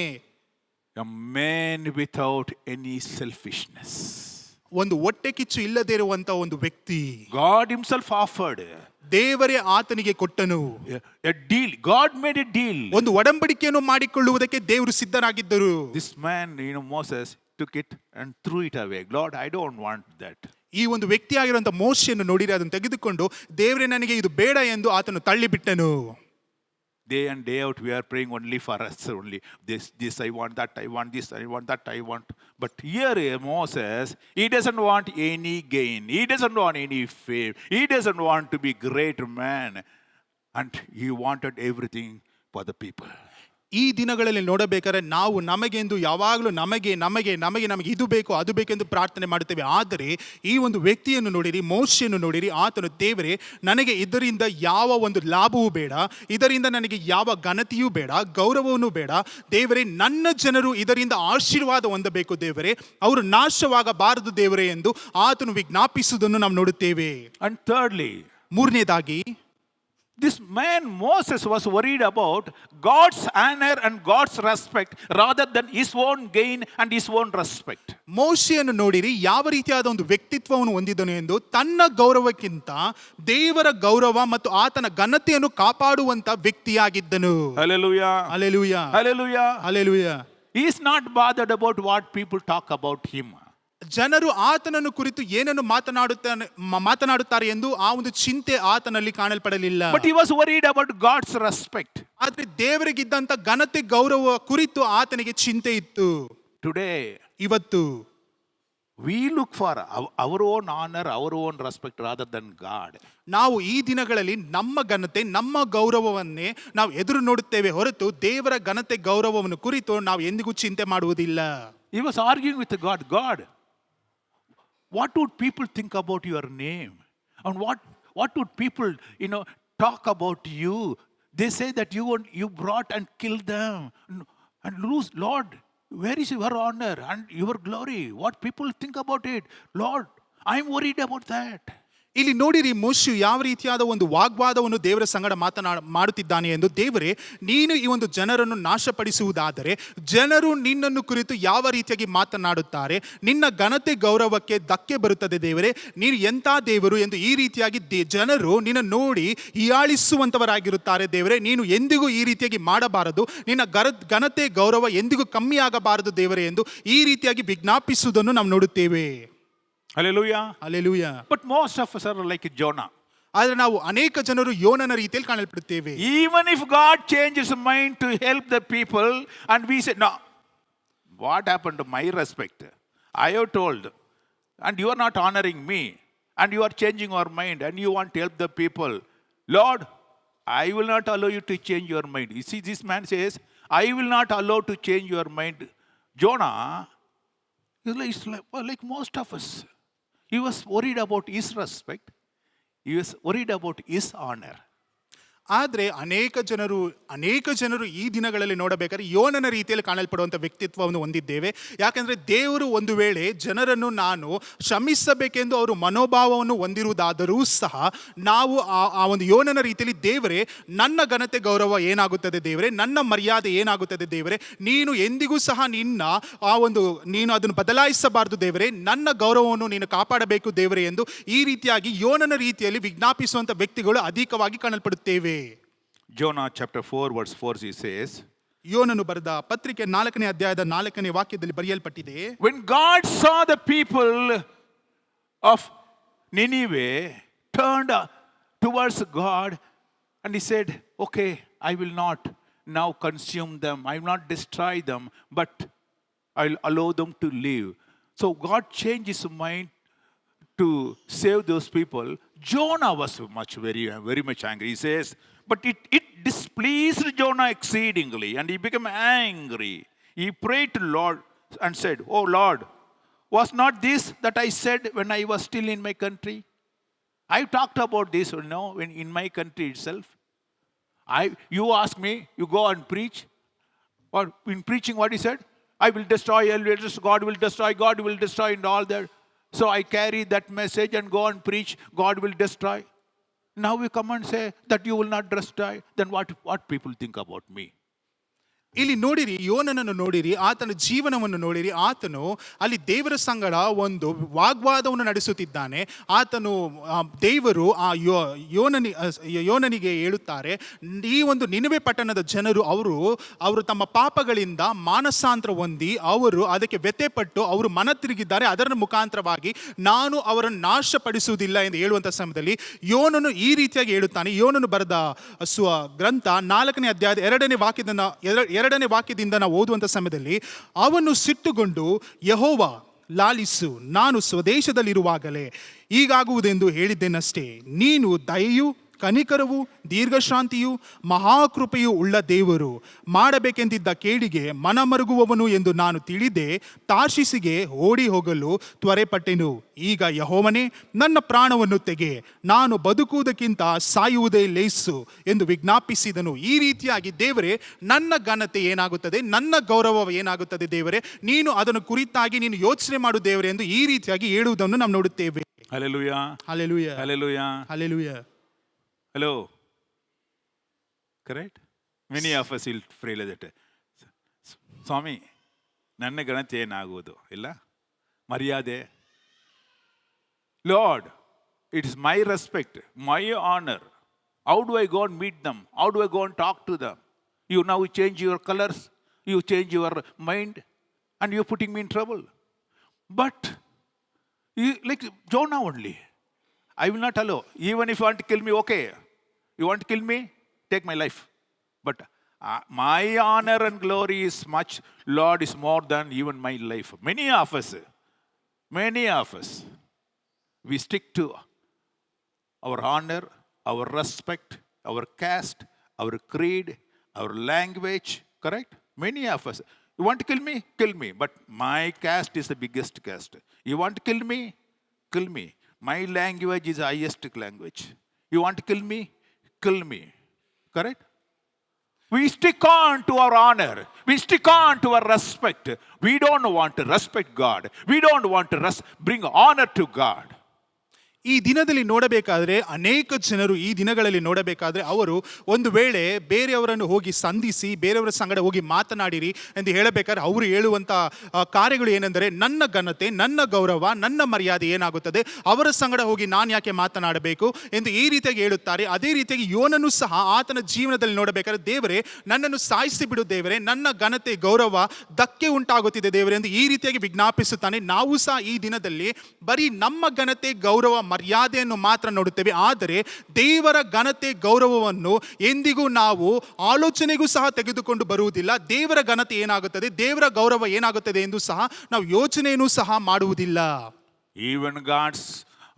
A man without any selfishness, ಒಂದು ಹೊಟ್ಟೆ ಕಿಚ್ಚು ಇಲ್ಲದೇ ಇರುವಂತ ಒಂದು ವ್ಯಕ್ತಿ God himself offered, ದೇವರೇ ಆತನಿಗೆ ಕೊಟ್ಟನು. a deal, God made a deal, ಒಂದು ಒಡಂಬಡಿಕೆಯನ್ನು ಮಾಡಿಕೊಳ್ಳುವುದಕ್ಕೆ ದೇವರು ಸಿದ್ಧರಾಗಿದ್ದರು. This man, Moses took it and threw it away. Lord, I don't want that. ಈ ಒಂದು ವ್ಯಕ್ತಿಯಾಗಿರುವಂತ ಮೋಶೆಯನ್ನು ನೋಡಿರಿ, ಅದನ್ನು ತೆಗೆದುಕೊಂಡು ದೇವರೇ ನನಗೆ ಇದು ಬೇಡ ಎಂದು ಆತನು ತಳ್ಳಿಬಿಟ್ಟನು. Day and day out we are praying only for us only. This I want, that I want, this I want, that I want. But here Moses, he doesn't want any gain. He doesn't want any fame. He doesn't want to be great man. And he wanted everything for the people. ಈ ದಿನಗಳಲ್ಲಿ ನೋಡಬೇಕಾದ್ರೆ ನಾವು ನಮಗೆಂದು ಯಾವಾಗಲೂ ನಮಗೆ ಇದು ಬೇಕು ಅದು ಬೇಕೆಂದು ಪ್ರಾರ್ಥನೆ ಮಾಡುತ್ತೇವೆ. ಆದರೆ ಈ ಒಂದು ವ್ಯಕ್ತಿಯನ್ನು ನೋಡಿರಿ, ಮೋಶೆಯನ್ನು ನೋಡಿರಿ, ಆತನು ದೇವರೇ ನನಗೆ ಇದರಿಂದ ಯಾವ ಒಂದು ಲಾಭವೂ ಬೇಡ, ಇದರಿಂದ ನನಗೆ ಯಾವ ಘನತೆಯೂ ಬೇಡ, ಗೌರವವೂ ಬೇಡ ದೇವರೇ, ನನ್ನ ಜನರು ಇದರಿಂದ ಆಶೀರ್ವಾದ ಹೊಂದಬೇಕು ದೇವರೇ, ಅವರು ನಾಶವಾಗಬಾರದು ದೇವರೇ ಎಂದು ಆತನು ವಿಜ್ಞಾಪಿಸುವುದನ್ನು ನಾವು ನೋಡುತ್ತೇವೆ. And thirdly, ಮೂರನೇದಾಗಿ this man Moses was worried about God's honor and God's respect rather than his own gain and his own respect. ಮೋಶೆಯನ್ನು ನೋಡಿರಿ, ಯಾವ ರೀತಿಯಾದ ಒಂದು ವ್ಯಕ್ತಿತ್ವವನ್ನು ಹೊಂದಿದನು ಎಂದು, ತನ್ನ ಗೌರವಕ್ಕಿಂತ ದೇವರ ಗೌರವ ಮತ್ತು ಆತನ ಘನತೆಯನ್ನು ಕಾಪಾಡುವಂತ ವ್ಯಕ್ತಿಯಾಗಿದ್ದನು. Hallelujah. Hallelujah, Hallelujah. Hallelujah. He is not bothered about what people talk about him. ಜನರು ಆತನನ್ನು ಕುರಿತು ಏನನ್ನು ಮಾತನಾಡುತ್ತಾರೆ ಎಂದು ಆ ಒಂದು ಚಿಂತೆ ಆತನಲ್ಲಿ ಕಾಣಲ್ಪಡಲಿಲ್ಲ. But he was worried about God's respect. ಆದ್ರೆ ದೇವರಿಗಿದ್ದಂತ ಘನತೆ ಗೌರವ ಕುರಿತು ಆತನಿಗೆ ಚಿಂತೆ ಇತ್ತು. Today, ಇವತ್ತು we look for our own honor, our own respect rather than God. ನಾವು ಈ ದಿನಗಳಲ್ಲಿ ನಮ್ಮ ಘನತೆ, ನಮ್ಮ ಗೌರವವನ್ನೇ ನಾವು ಎದುರು ನೋಡುತ್ತೇವೆ ಹೊರತು ದೇವರ ಘನತೆ ಗೌರವವನ್ನು ಕುರಿತು ನಾವು ಎಂದಿಗೂ ಚಿಂತೆ ಮಾಡುವುದಿಲ್ಲ. He was arguing with God. God, what would people think about your name? And what would people, talk about you? They say that you brought and killed them. And Lord, where is your honor and your glory? What people think about it? Lord, I'm worried about that. ಇಲ್ಲಿ ನೋಡಿರಿ, ಮೋಶೆ ಯಾವ ರೀತಿಯಾದ ಒಂದು ವಾಗ್ವಾದವನ್ನು ದೇವರ ಸಂಗಡ ಮಾಡುತ್ತಿದ್ದಾನೆ ಎಂದು. ದೇವರೇ, ನೀನು ಈ ಒಂದು ಜನರನ್ನು ನಾಶಪಡಿಸುವುದಾದರೆ ಜನರು ನಿನ್ನನ್ನು ಕುರಿತು ಯಾವ ರೀತಿಯಾಗಿ ಮಾತನಾಡುತ್ತಾರೆ, ನಿನ್ನ ಘನತೆ ಗೌರವಕ್ಕೆ ಧಕ್ಕೆ ಬರುತ್ತದೆ ದೇವರೇ, ನೀನು ಎಂಥ ದೇವರು ಎಂದು ಈ ರೀತಿಯಾಗಿ ಜನರು ನಿನ್ನ ನೋಡಿ ಹೀಯಾಳಿಸುವಂತವರಾಗಿರುತ್ತಾರೆ ದೇವರೇ. ನೀನು ಎಂದಿಗೂ ಈ ರೀತಿಯಾಗಿ ಮಾಡಬಾರದು, ನಿನ್ನ ಘನತೆ ಗೌರವ ಎಂದಿಗೂ ಕಮ್ಮಿ ಆಗಬಾರದು ದೇವರೇ ಎಂದು ಈ ರೀತಿಯಾಗಿ ವಿಜ್ಞಾಪಿಸುವುದನ್ನು ನಾವು ನೋಡುತ್ತೇವೆ. Hallelujah. Hallelujah. But most of us are like Jonah. ಆದರೆ ನಾವು ಅನೇಕ ಜನರು ಯೋನನ ರೀತಿಯಲ್ಲಿ ಕಾಣಲ್ಪಡುತ್ತೇವೆ. Even if God changes his mind to help the people and we say, no, what happened to my respect? I have told and you are not honoring me and you are changing your mind and you want to help the people. Lord, I will not allow you to change your mind. You see, this man says, I will not allow to change your mind. Jonah is like most of us. He was worried about his respect. He was worried about his honor. ಆದರೆ ಅನೇಕ ಜನರು ಈ ದಿನಗಳಲ್ಲಿ ನೋಡಬೇಕಾದ್ರೆ ಯೋನನ ರೀತಿಯಲ್ಲಿ ಕಾಣಲ್ಪಡುವಂಥ ವ್ಯಕ್ತಿತ್ವವನ್ನು ಹೊಂದಿದ್ದೇವೆ. ಯಾಕೆಂದರೆ ದೇವರು ಒಂದು ವೇಳೆ ಜನರನ್ನು ನಾನು ಕ್ಷಮಿಸಬೇಕೆಂದು ಅವರು ಮನೋಭಾವವನ್ನು ಹೊಂದಿರುವುದಾದರೂ ಸಹ ನಾವು ಆ ಒಂದು ಯೋನನ ರೀತಿಯಲ್ಲಿ, ದೇವರೇ ನನ್ನ ಘನತೆ ಗೌರವ ಏನಾಗುತ್ತದೆ ದೇವರೇ, ನನ್ನ ಮರ್ಯಾದೆ ಏನಾಗುತ್ತದೆ ದೇವರೇ, ನೀನು ಎಂದಿಗೂ ಸಹ ನೀನು ಅದನ್ನು ಬದಲಾಯಿಸಬಾರದು ದೇವರೇ, ನನ್ನ ಗೌರವವನ್ನು ನೀನು ಕಾಪಾಡಬೇಕು ದೇವರೇ ಎಂದು ಈ ರೀತಿಯಾಗಿ ಯೋನನ ರೀತಿಯಲ್ಲಿ ವಿಜ್ಞಾಪಿಸುವಂಥ ವ್ಯಕ್ತಿಗಳು ಅಧಿಕವಾಗಿ ಕಾಣಲ್ಪಡುತ್ತೇವೆ. Jonah chapter 4 verse 4 he says, ಯೋನನು ಬರೆದ ಪತ್ರಿಕೆ 4ನೇ ಅಧ್ಯಾಯದ 4ನೇ ವಾಕ್ಯದಲ್ಲಿ ಬರೆಯಲ್ಪಟ್ಟಿದೆ, when God saw the people of Nineveh turned towards God and he said, okay, I will not now consume them, I will not destroy them, but I will allow them to live. So God changed his mind to save those people. Jonah was very much angry. He says, but it displeased Jonah exceedingly and he became angry. He prayed to Lord and said, oh Lord, was not this that I said when I was still in my country? I talked about this, in my country itself. You ask me, you go and preach. Or in preaching what he said, I will destroy, God will destroy and all that. So I carry that message and go and preach, God will destroy. Now we come and say that you will not destroy. Then what people think about me? ಇಲ್ಲಿ ನೋಡಿರಿ, ಯೋನನನ್ನು ನೋಡಿರಿ, ಆತನ ಜೀವನವನ್ನು ನೋಡಿರಿ. ಆತನು ಅಲ್ಲಿ ದೇವರ ಸಂಗಡ ಒಂದು ವಾಗ್ವಾದವನ್ನು ನಡೆಸುತ್ತಿದ್ದಾನೆ. ದೇವರು ಆ ಯೋನನಿಗೆ ಹೇಳುತ್ತಾರೆ, ಈ ಒಂದು ನಿನವೆ ಪಟ್ಟಣದ ಜನರು ಅವರು ತಮ್ಮ ಪಾಪಗಳಿಂದ ಮಾನಸಾಂತರ ಹೊಂದಿ ಅವರು ಅದಕ್ಕೆ ವ್ಯಥೆಪಟ್ಟು ಅವರು ಮನ ತಿರುಗಿದ್ದಾರೆ, ಅದರ ಮುಖಾಂತರವಾಗಿ ನಾನು ಅವರನ್ನು ನಾಶಪಡಿಸುವುದಿಲ್ಲ ಎಂದು ಹೇಳುವಂಥ ಸಮಯದಲ್ಲಿ ಯೋನನು ಈ ರೀತಿಯಾಗಿ ಹೇಳುತ್ತಾನೆ. ಯೋನನು ಬರೆದ ಗ್ರಂಥ 4ನೇ ಅಧ್ಯಾಯದ 2ನೇ ವಾಕ್ಯದಿಂದ ನಾವು ಓದುವಂಥ ಸಮಯದಲ್ಲಿ, ಅವನು ಸಿಟ್ಟುಗೊಂಡು, ಯೆಹೋವ ಲಾಲಿಸು, ನಾನು ಸ್ವದೇಶದಲ್ಲಿರುವಾಗಲೇ ಹೀಗಾಗುವುದೆಂದು ಹೇಳಿದ್ದೇನಷ್ಟೇ, ನೀನು ದಯೆಯೂ ಕನಿಕರವು ದೀರ್ಘಶಾಂತಿಯು ಮಹಾಕೃಪೆಯೂ ಉಳ್ಳ ದೇವರು, ಮಾಡಬೇಕೆಂದಿದ್ದ ಕೇಡಿಗೆ ಮನಮರುಗುವವನು ಎಂದು ನಾನು ತಿಳಿದೆ ತಾರ್ಷೀಸಿಗೆ ಓಡಿ ಹೋಗಲು ತ್ವರೆಪಟ್ಟೆನು. ಈಗ ಯೆಹೋವನೇ, ನನ್ನ ಪ್ರಾಣವನ್ನು ತೆಗೆ, ನಾನು ಬದುಕುವುದಕ್ಕಿಂತ ಸಾಯುವುದೇ ಲೇಸು ಎಂದು ವಿಜ್ಞಾಪಿಸಿದನು. ಈ ರೀತಿಯಾಗಿ ದೇವರೇ, ನನ್ನ ಘನತೆ ಏನಾಗುತ್ತದೆ, ನನ್ನ ಗೌರವ ಏನಾಗುತ್ತದೆ ದೇವರೇ, ನೀನು ಅದನ್ನು ಕುರಿತಾಗಿ ನೀನು ಯೋಚನೆ ಮಾಡು ದೇವರೇ ಎಂದು ಈ ರೀತಿಯಾಗಿ ಹೇಳುವುದನ್ನು ನಾವು ನೋಡುತ್ತೇವೆ. Hallelujah. Hallelujah. Hallelujah. Hallelujah. Hello. Correct? Many of us will pray like that. ಸ್ವಾಮಿ, ನನ್ನ ಘನತೆ ಏನಾಗುವುದು ಇಲ್ಲ, ಮರ್ಯಾದೆ. Lord, it is my respect, my honor. How do I go and meet them? How do I go and talk to them? You now change your colors, you change your mind, and you're putting me in trouble. But, you, like Jonah only, I will not allow. Even if you want to kill me, okay. You want to kill me? Take my life. But my honor and glory is much, Lord, is more than even my life. Many of us, we stick to our honor, our respect, our caste, our creed, our language, correct? Many of us. You want to kill me? Kill me. But my caste is the biggest caste. You want to kill me? Kill me. My language is the highest language. You want to kill me? Kill me. Correct? We stick on to our honor. We stick on to our respect. We don't want to respect God. We don't want to bring honor to God. ಈ ದಿನದಲ್ಲಿ ನೋಡಬೇಕಾದ್ರೆ, ಅನೇಕ ಜನರು ಈ ದಿನಗಳಲ್ಲಿ ನೋಡಬೇಕಾದ್ರೆ ಅವರು ಒಂದು ವೇಳೆ ಬೇರೆಯವರನ್ನು ಹೋಗಿ ಸಂಧಿಸಿ ಬೇರೆಯವರ ಸಂಗಡ ಹೋಗಿ ಮಾತನಾಡಿರಿ ಎಂದು ಹೇಳಬೇಕಾದ್ರೆ ಅವರು ಹೇಳುವಂಥ ಕಾರ್ಯಗಳು ಏನೆಂದರೆ, ನನ್ನ ಘನತೆ, ನನ್ನ ಗೌರವ, ನನ್ನ ಮರ್ಯಾದೆ ಏನಾಗುತ್ತದೆ, ಅವರ ಸಂಗಡ ಹೋಗಿ ನಾನು ಯಾಕೆ ಮಾತನಾಡಬೇಕು ಎಂದು ಈ ರೀತಿಯಾಗಿ ಹೇಳುತ್ತಾರೆ. ಅದೇ ರೀತಿಯಾಗಿ ಯೋನನು ಸಹ ಆತನ ಜೀವನದಲ್ಲಿ ನೋಡಬೇಕಾದ್ರೆ, ದೇವರೇ ನನ್ನನ್ನು ಸಾಯಿಸಿ ಬಿಡು ದೇವರೇ, ನನ್ನ ಘನತೆ ಗೌರವ ಧಕ್ಕೆ ಉಂಟಾಗುತ್ತಿದೆ ದೇವರೇ ಎಂದು ಈ ರೀತಿಯಾಗಿ ವಿಜ್ಞಾಪಿಸುತ್ತಾನೆ. ನಾವು ಸಹ ಈ ದಿನದಲ್ಲಿ ಬರೀ ನಮ್ಮ ಘನತೆ ಗೌರವ ಮರ್ಯಾದೆಯನ್ನು ಮಾತ್ರ ನೋಡುತ್ತೇವೆ, ಆದರೆ ದೇವರ ಘನತೆ ಗೌರವವನ್ನು ಎಂದಿಗೂ ನಾವು ಆಲೋಚನೆಗೂ ಸಹ ತೆಗೆದುಕೊಂಡು ಬರುವುದಿಲ್ಲ. ದೇವರ ಘನತೆ ಏನಾಗುತ್ತದೆ, ದೇವರ ಗೌರವ ಏನಾಗುತ್ತದೆ ಎಂದು ಸಹ ನಾವು ಯೋಚನೆಯನ್ನು ಸಹ ಮಾಡುವುದಿಲ್ಲ. Even God's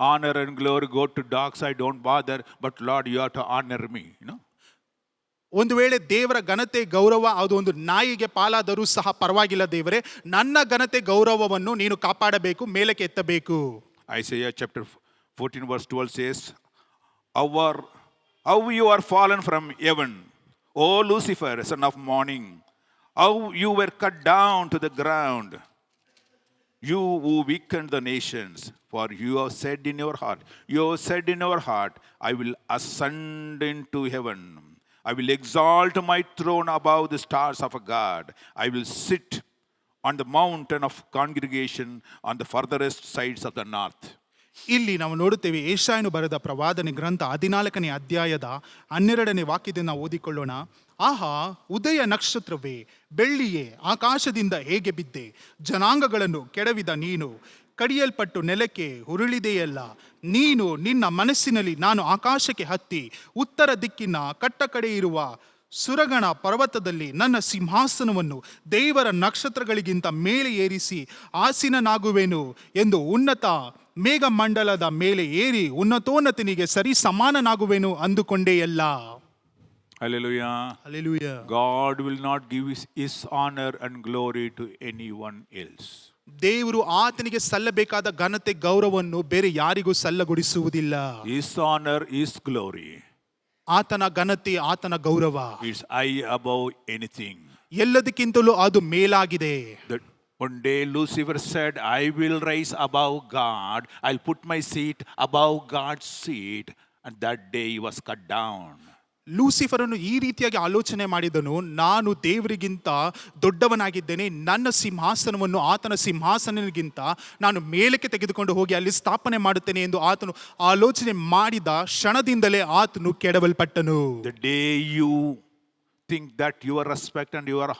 honor and glory go to dogs, I don't bother, but Lord, you have to honor me, you know. ಒಂದು ವೇಳೆ ದೇವರ ಘನತೆ ಗೌರವ ಅದು ಒಂದು ನಾಯಿಗೆ ಪಾಲಾದರೂ ಸಹ ಪರವಾಗಿಲ್ಲ ದೇವರೇ, ನನ್ನ ಘನತೆ ಗೌರವವನ್ನು ನೀನು ಕಾಪಾಡಬೇಕು, ಮೇಲಕ್ಕೆ ಎತ್ತಬೇಕು. Isaiah chapter 14 verse 12 says, how you are fallen from heaven, O Lucifer, son of morning, how you were cut down to the ground, you who weakened the nations. For you have said in your heart, I will ascend into heaven. I will exalt my throne above the stars of God. I will sit on the mountain of congregation on the furthest sides of the north. ಇಲ್ಲಿ ನಾವು ನೋಡುತ್ತೇವೆ, ಯೆಶಾಯನು ಬರೆದ ಪ್ರವಾದನೆ ಗ್ರಂಥ 14ನೇ ಅಧ್ಯಾಯದ 12ನೇ ವಾಕ್ಯದಿಂದ ನಾವು ಓದಿಕೊಳ್ಳೋಣ. ಆಹಾ, ಉದಯ ನಕ್ಷತ್ರವೇ, ಬೆಳ್ಳಿಯೇ, ಆಕಾಶದಿಂದ ಹೇಗೆ ಬಿದ್ದೆ, ಜನಾಂಗಗಳನ್ನು ಕೆಡವಿದ ನೀನು, ಕಡಿಯಲ್ಪಟ್ಟು ನೆಲಕ್ಕೆ ಉರುಳಿದೆಯಲ್ಲ. ನೀನು ನಿನ್ನ ಮನಸ್ಸಿನಲ್ಲಿ, ನಾನು ಆಕಾಶಕ್ಕೆ ಹತ್ತಿ ಉತ್ತರ ದಿಕ್ಕಿನ ಕಟ್ಟಕಡೆ ಇರುವ ಸುರಗಣ ಪರ್ವತದಲ್ಲಿ ನನ್ನ ಸಿಂಹಾಸನವನ್ನು ದೇವರ ನಕ್ಷತ್ರಗಳಿಗಿಂತ ಮೇಲೆ ಏರಿಸಿ ಆಸೀನನಾಗುವೆನು ಎಂದು ಉನ್ನತ ಮೇಘಮಂಡಲದ ಮೇಲೆ ಏರಿ ಉನ್ನತೋನ್ನತನಿಗೆ ಸರಿ ಸಮಾನನಾಗುವೆನು ಅಂದುಕೊಂಡೆಯಲ್ಲ. Hallelujah. Hallelujah. God will not give his honor and glory to anyone else. ದೇವರು ಆತನಿಗೆ ಸಲ್ಲಬೇಕಾದ ಘನತೆ ಗೌರವವನ್ನು ಬೇರೆ ಯಾರಿಗೂ ಸಲ್ಲಗೊಡಿಸುವುದಿಲ್ಲ. His honor, his glory, ಆತನ ಘನತೆ, ಆತನ ಗೌರವ is high above anything. ಎಲ್ಲದಕ್ಕಿಂತಲೂ ಅದು ಮೇಲಾಗಿದೆ. One day Lucifer said, I will rise above God. I'll put my seat above God's seat. And that day he was cut down. ಲೂಸಿಫರನ್ನು ಈ ರೀತಿಯಾಗಿ ಆಲೋಚನೆ ಮಾಡಿದನು, ನಾನು ದೇವರಿಗಿಂತ ದೊಡ್ಡವನಾಗಿದ್ದೇನೆ, ನನ್ನ ಸಿಂಹಾಸನವನ್ನು ಆತನ ಸಿಂಹಾಸನಗಿಂತ ನಾನು ಮೇಲಕ್ಕೆ ತೆಗೆದುಕೊಂಡು ಹೋಗಿ ಅಲ್ಲಿ ಸ್ಥಾಪನೆ ಮಾಡುತ್ತೇನೆ ಎಂದು ಆತನು ಆಲೋಚನೆ ಮಾಡಿದ ಕ್ಷಣದಿಂದಲೇ ಆತನು ಕೆಡವಲ್ಪಟ್ಟನು. The day you think that your respect and your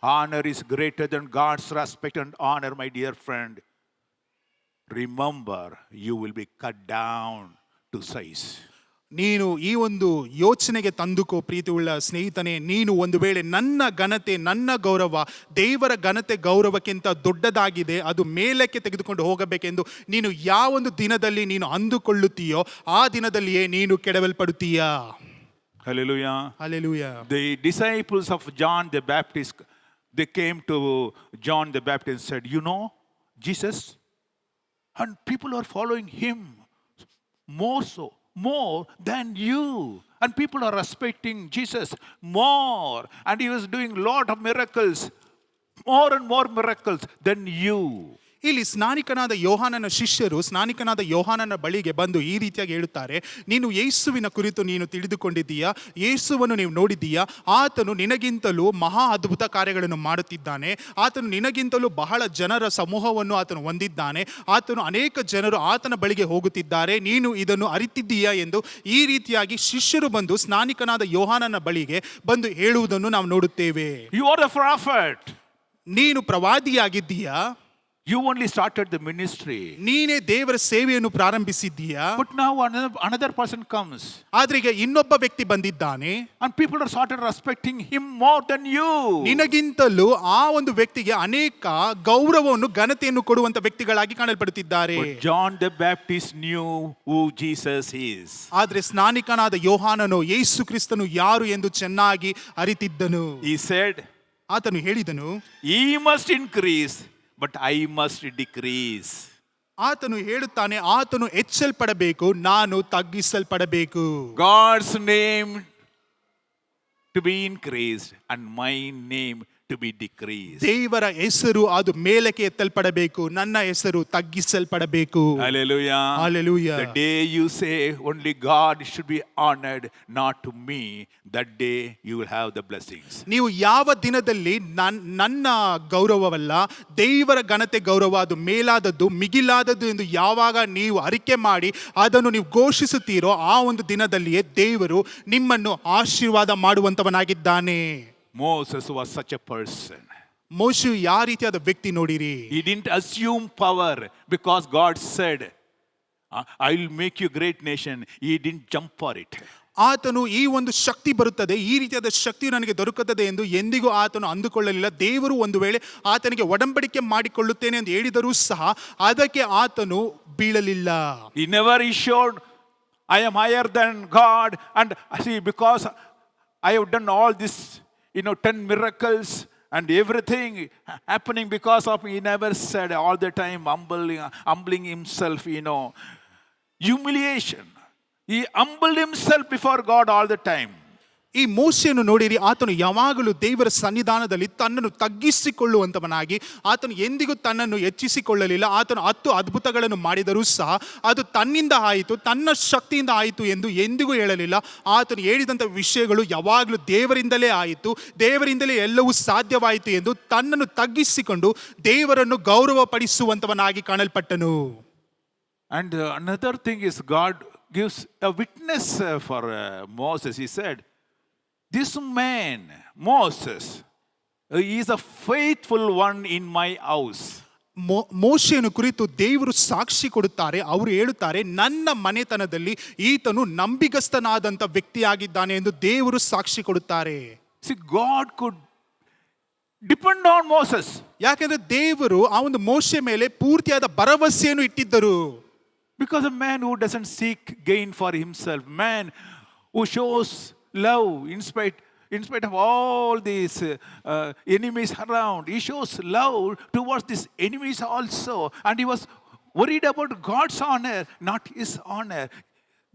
honor is greater than God's respect and honor, my dear friend, remember you will be cut down to size. ನೀನು ಈ ಒಂದು ಯೋಚನೆಗೆ ತಂದುಕೋ ಪ್ರೀತಿ ಉಳ್ಳ ಸ್ನೇಹಿತನೇ, ನೀನು ಒಂದು ವೇಳೆ ನನ್ನ ಘನತೆ ನನ್ನ ಗೌರವ ದೇವರ ಘನತೆ ಗೌರವಕ್ಕಿಂತ ದೊಡ್ಡದಾಗಿದೆ, ಅದು ಮೇಲಕ್ಕೆ ತೆಗೆದುಕೊಂಡು ಹೋಗಬೇಕೆಂದು ನೀನು ಯಾವೊಂದು ದಿನದಲ್ಲಿ ನೀನು ಅಂದುಕೊಳ್ಳುತ್ತೀಯೋ ಆ ದಿನದಲ್ಲಿಯೇ ನೀನು ಕೆಡವಲ್ಪಡುತ್ತೀಯಾ. Hallelujah. Hallelujah. The disciples of John the Baptist, they came to John the Baptist and said, "You know Jesus? And people are following him more than you. And people are respecting Jesus more. And he was doing lot of miracles, more and more miracles than you." ಇಲ್ಲಿ ಸ್ನಾನಿಕನಾದ ಯೋಹಾನನ ಶಿಷ್ಯರು ಸ್ನಾನಿಕನಾದ ಯೋಹಾನನ ಬಳಿಗೆ ಬಂದು ಈ ರೀತಿಯಾಗಿ ಹೇಳುತ್ತಾರೆ, ನೀನು ಯೇಸುವಿನ ಕುರಿತು ನೀನು ತಿಳಿದುಕೊಂಡಿದ್ದೀಯಾ, ಯೇಸುವನ್ನು ನೀವು ನೋಡಿದ್ದೀಯಾ, ಆತನು ನಿನಗಿಂತಲೂ ಮಹಾ ಅದ್ಭುತ ಕಾರ್ಯಗಳನ್ನು ಮಾಡುತ್ತಿದ್ದಾನೆ, ಆತನು ನಿನಗಿಂತಲೂ ಬಹಳ ಜನರ ಸಮೂಹವನ್ನು ಆತನು ಹೊಂದಿದ್ದಾನೆ, ಆತನು ಅನೇಕ ಜನರು ಆತನ ಬಳಿಗೆ ಹೋಗುತ್ತಿದ್ದಾರೆ, ನೀನು ಇದನ್ನು ಅರಿತಿದ್ದೀಯಾ ಎಂದು ಈ ರೀತಿಯಾಗಿ ಶಿಷ್ಯರು ಬಂದು ಸ್ನಾನಿಕನಾದ ಯೋಹಾನನ ಬಳಿಗೆ ಬಂದು ಹೇಳುವುದನ್ನು ನಾವು ನೋಡುತ್ತೇವೆ. You are a prophet. ನೀನು ಪ್ರವಾದಿಯಾಗಿದ್ದೀಯಾ, You only started the ministry. ನೀನೇ ದೇವರ ಸೇವೆಯನ್ನು ಪ್ರಾರಂಭಿಸಿದ್ದೀಯಾ, But now another person comes. ಆದ್ರೆ ಈಗ ಇನ್ನೊಬ್ಬ ವ್ಯಕ್ತಿ ಬಂದಿದ್ದಾನೆ, And people are started respecting him more than you. ನಿನಗಿಂತಲೂ ಆ ಒಂದು ವ್ಯಕ್ತಿಗೆ ಅನೇಕ ಗೌರವವನ್ನು ಘನತೆಯನ್ನು ಕೊಡುವಂತ ವ್ಯಕ್ತಿಗಳಾಗಿ ಕಾಣಲ್ಪಡುತ್ತಿದ್ದಾರೆ. But John the Baptist knew who Jesus is. ಆದ್ರೆ ಸ್ನಾನಿಕನಾದ ಯೋಹಾನನು ಯೇಸು ಕ್ರಿಸ್ತನು ಯಾರು ಎಂದು ಚೆನ್ನಾಗಿ ಅರಿತಿದ್ದನು. He said, ಆತನು ಹೇಳಿದನು, "He must increase, but I must decrease." ಆತನು ಹೇಳುತ್ತಾನೆ, ಆತನು ಹೆಚ್ಚಲ್ಪಡಬೇಕು, ನಾನು ತಗ್ಗಿಸಲ್ಪಡಬೇಕು. God's name to be increased and my name to be decreased. ದೇವರ ಹೆಸರು ಅದು ಮೇಲಕ್ಕೆ ಎತ್ತಲ್ಪಡಬೇಕು, ನನ್ನ ಹೆಸರು ತಗ್ಗಿಸಲ್ಪಡಬೇಕು. Hallelujah. Hallelujah. The day you say only God should be honored, not to me, that day you will have the blessings. ನೀವು ಯಾವ ದಿನದಲ್ಲಿ ನನ್ನ ಗೌರವವಲ್ಲ ದೇವರ ಘನತೆ ಗೌರವ ಅದು ಮೇಲಾದದ್ದು ಮಿಗಿಲಾದದ್ದು ಎಂದು ಯಾವಾಗ ನೀವು ಅರಿಕೆ ಮಾಡಿ ಅದನ್ನು ನೀವು ಘೋಷಿಸುತ್ತೀರೋ ಆ ಒಂದು ದಿನದಲ್ಲಿಯೇ ದೇವರು ನಿಮ್ಮನ್ನು ಆಶೀರ್ವಾದ ಮಾಡುವಂತವನಾಗಿದ್ದಾನೆ. Moses was such a person. ಮೋಶೆ ಯಾವ ರೀತಿಯಾದ ವ್ಯಕ್ತಿ ನೋಡಿರಿ. He didn't assume power because God said, "I will make you great nation." He didn't jump for it. ಆತನು ಈ ಒಂದು ಶಕ್ತಿ ಬರುತ್ತದೆ, ಈ ರೀತಿಯಾದ ಶಕ್ತಿ ನನಗೆ ದೊರಕುತ್ತದೆ ಎಂದು ಎಂದಿಗೂ ಆತನು ಅಂದುಕೊಳ್ಳಲಿಲ್ಲ. ದೇವರು ಒಂದು ವೇಳೆ ಆತನಿಗೆ ಒಡಂಬಡಿಕೆ ಮಾಡಿಕೊಳ್ಳುತ್ತೇನೆ ಎಂದು ಹೇಳಿದರೂ ಸಹ ಅದಕ್ಕೆ ಆತನು ಬೀಳಲಿಲ್ಲ. He never showed, "I am higher than God." And see, because I have done all this, 10 miracles and everything happening because of me. He never said, all the time humbling himself, humiliation. He humbled himself before God all the time. ಈ ಮೋಶೆಯನ್ನು ನೋಡಿರಿ, ಆತನು ಯಾವಾಗಲೂ ದೇವರ ಸನ್ನಿಧಾನದಲ್ಲಿ ತನ್ನನ್ನು ತಗ್ಗಿಸಿಕೊಳ್ಳುವಂತವನಾಗಿ ಆತನು ಎಂದಿಗೂ ತನ್ನನ್ನು ಹೆಚ್ಚಿಸಿಕೊಳ್ಳಲಿಲ್ಲ. ಆತನು 10 ಅದ್ಭುತಗಳನ್ನು ಮಾಡಿದರೂ ಸಹ ಅದು ತನ್ನಿಂದ ಆಯಿತು, ತನ್ನ ಶಕ್ತಿಯಿಂದ ಆಯಿತು ಎಂದು ಎಂದಿಗೂ ಹೇಳಲಿಲ್ಲ. ಆತನು ಹೇಳಿದಂಥ ವಿಷಯಗಳು ಯಾವಾಗಲೂ ದೇವರಿಂದಲೇ ಆಯಿತು, ದೇವರಿಂದಲೇ ಎಲ್ಲವೂ ಸಾಧ್ಯವಾಯಿತು ಎಂದು ತನ್ನನ್ನು ತಗ್ಗಿಸಿಕೊಂಡು ದೇವರನ್ನು ಗೌರವ ಪಡಿಸುವಂತವನಾಗಿ ಕಾಣಲ್ಪಟ್ಟನು. And another thing is, God gives a witness for Moses. He said, "This man, Moses, is a faithful one in my house." ಮೋಶೆಯನ್ನು ಕುರಿತು ದೇವರು ಸಾಕ್ಷಿ ಕೊಡುತ್ತಾರೆ. ಅವರು ಹೇಳುತ್ತಾರೆ, ನನ್ನ ಮನೆತನದಲ್ಲಿ ಈತನು ನಂಬಿಗಸ್ತನಾದಂಥ ವ್ಯಕ್ತಿಯಾಗಿದ್ದಾನೆ ಎಂದು ದೇವರು ಸಾಕ್ಷಿ ಕೊಡುತ್ತಾರೆ. See, God could depend on Moses. ಯಾಕೆಂದ್ರೆ ದೇವರು ಆ ಒಂದು ಮೋಶೆ ಮೇಲೆ ಪೂರ್ತಿಯಾದ ಭರವಸೆಯನ್ನು ಇಟ್ಟಿದ್ದರು. Because a man who doesn't seek gain for himself, man who shows love in spite of all these enemies around, he shows love towards these enemies also. And he was worried about God's honor, not his honor.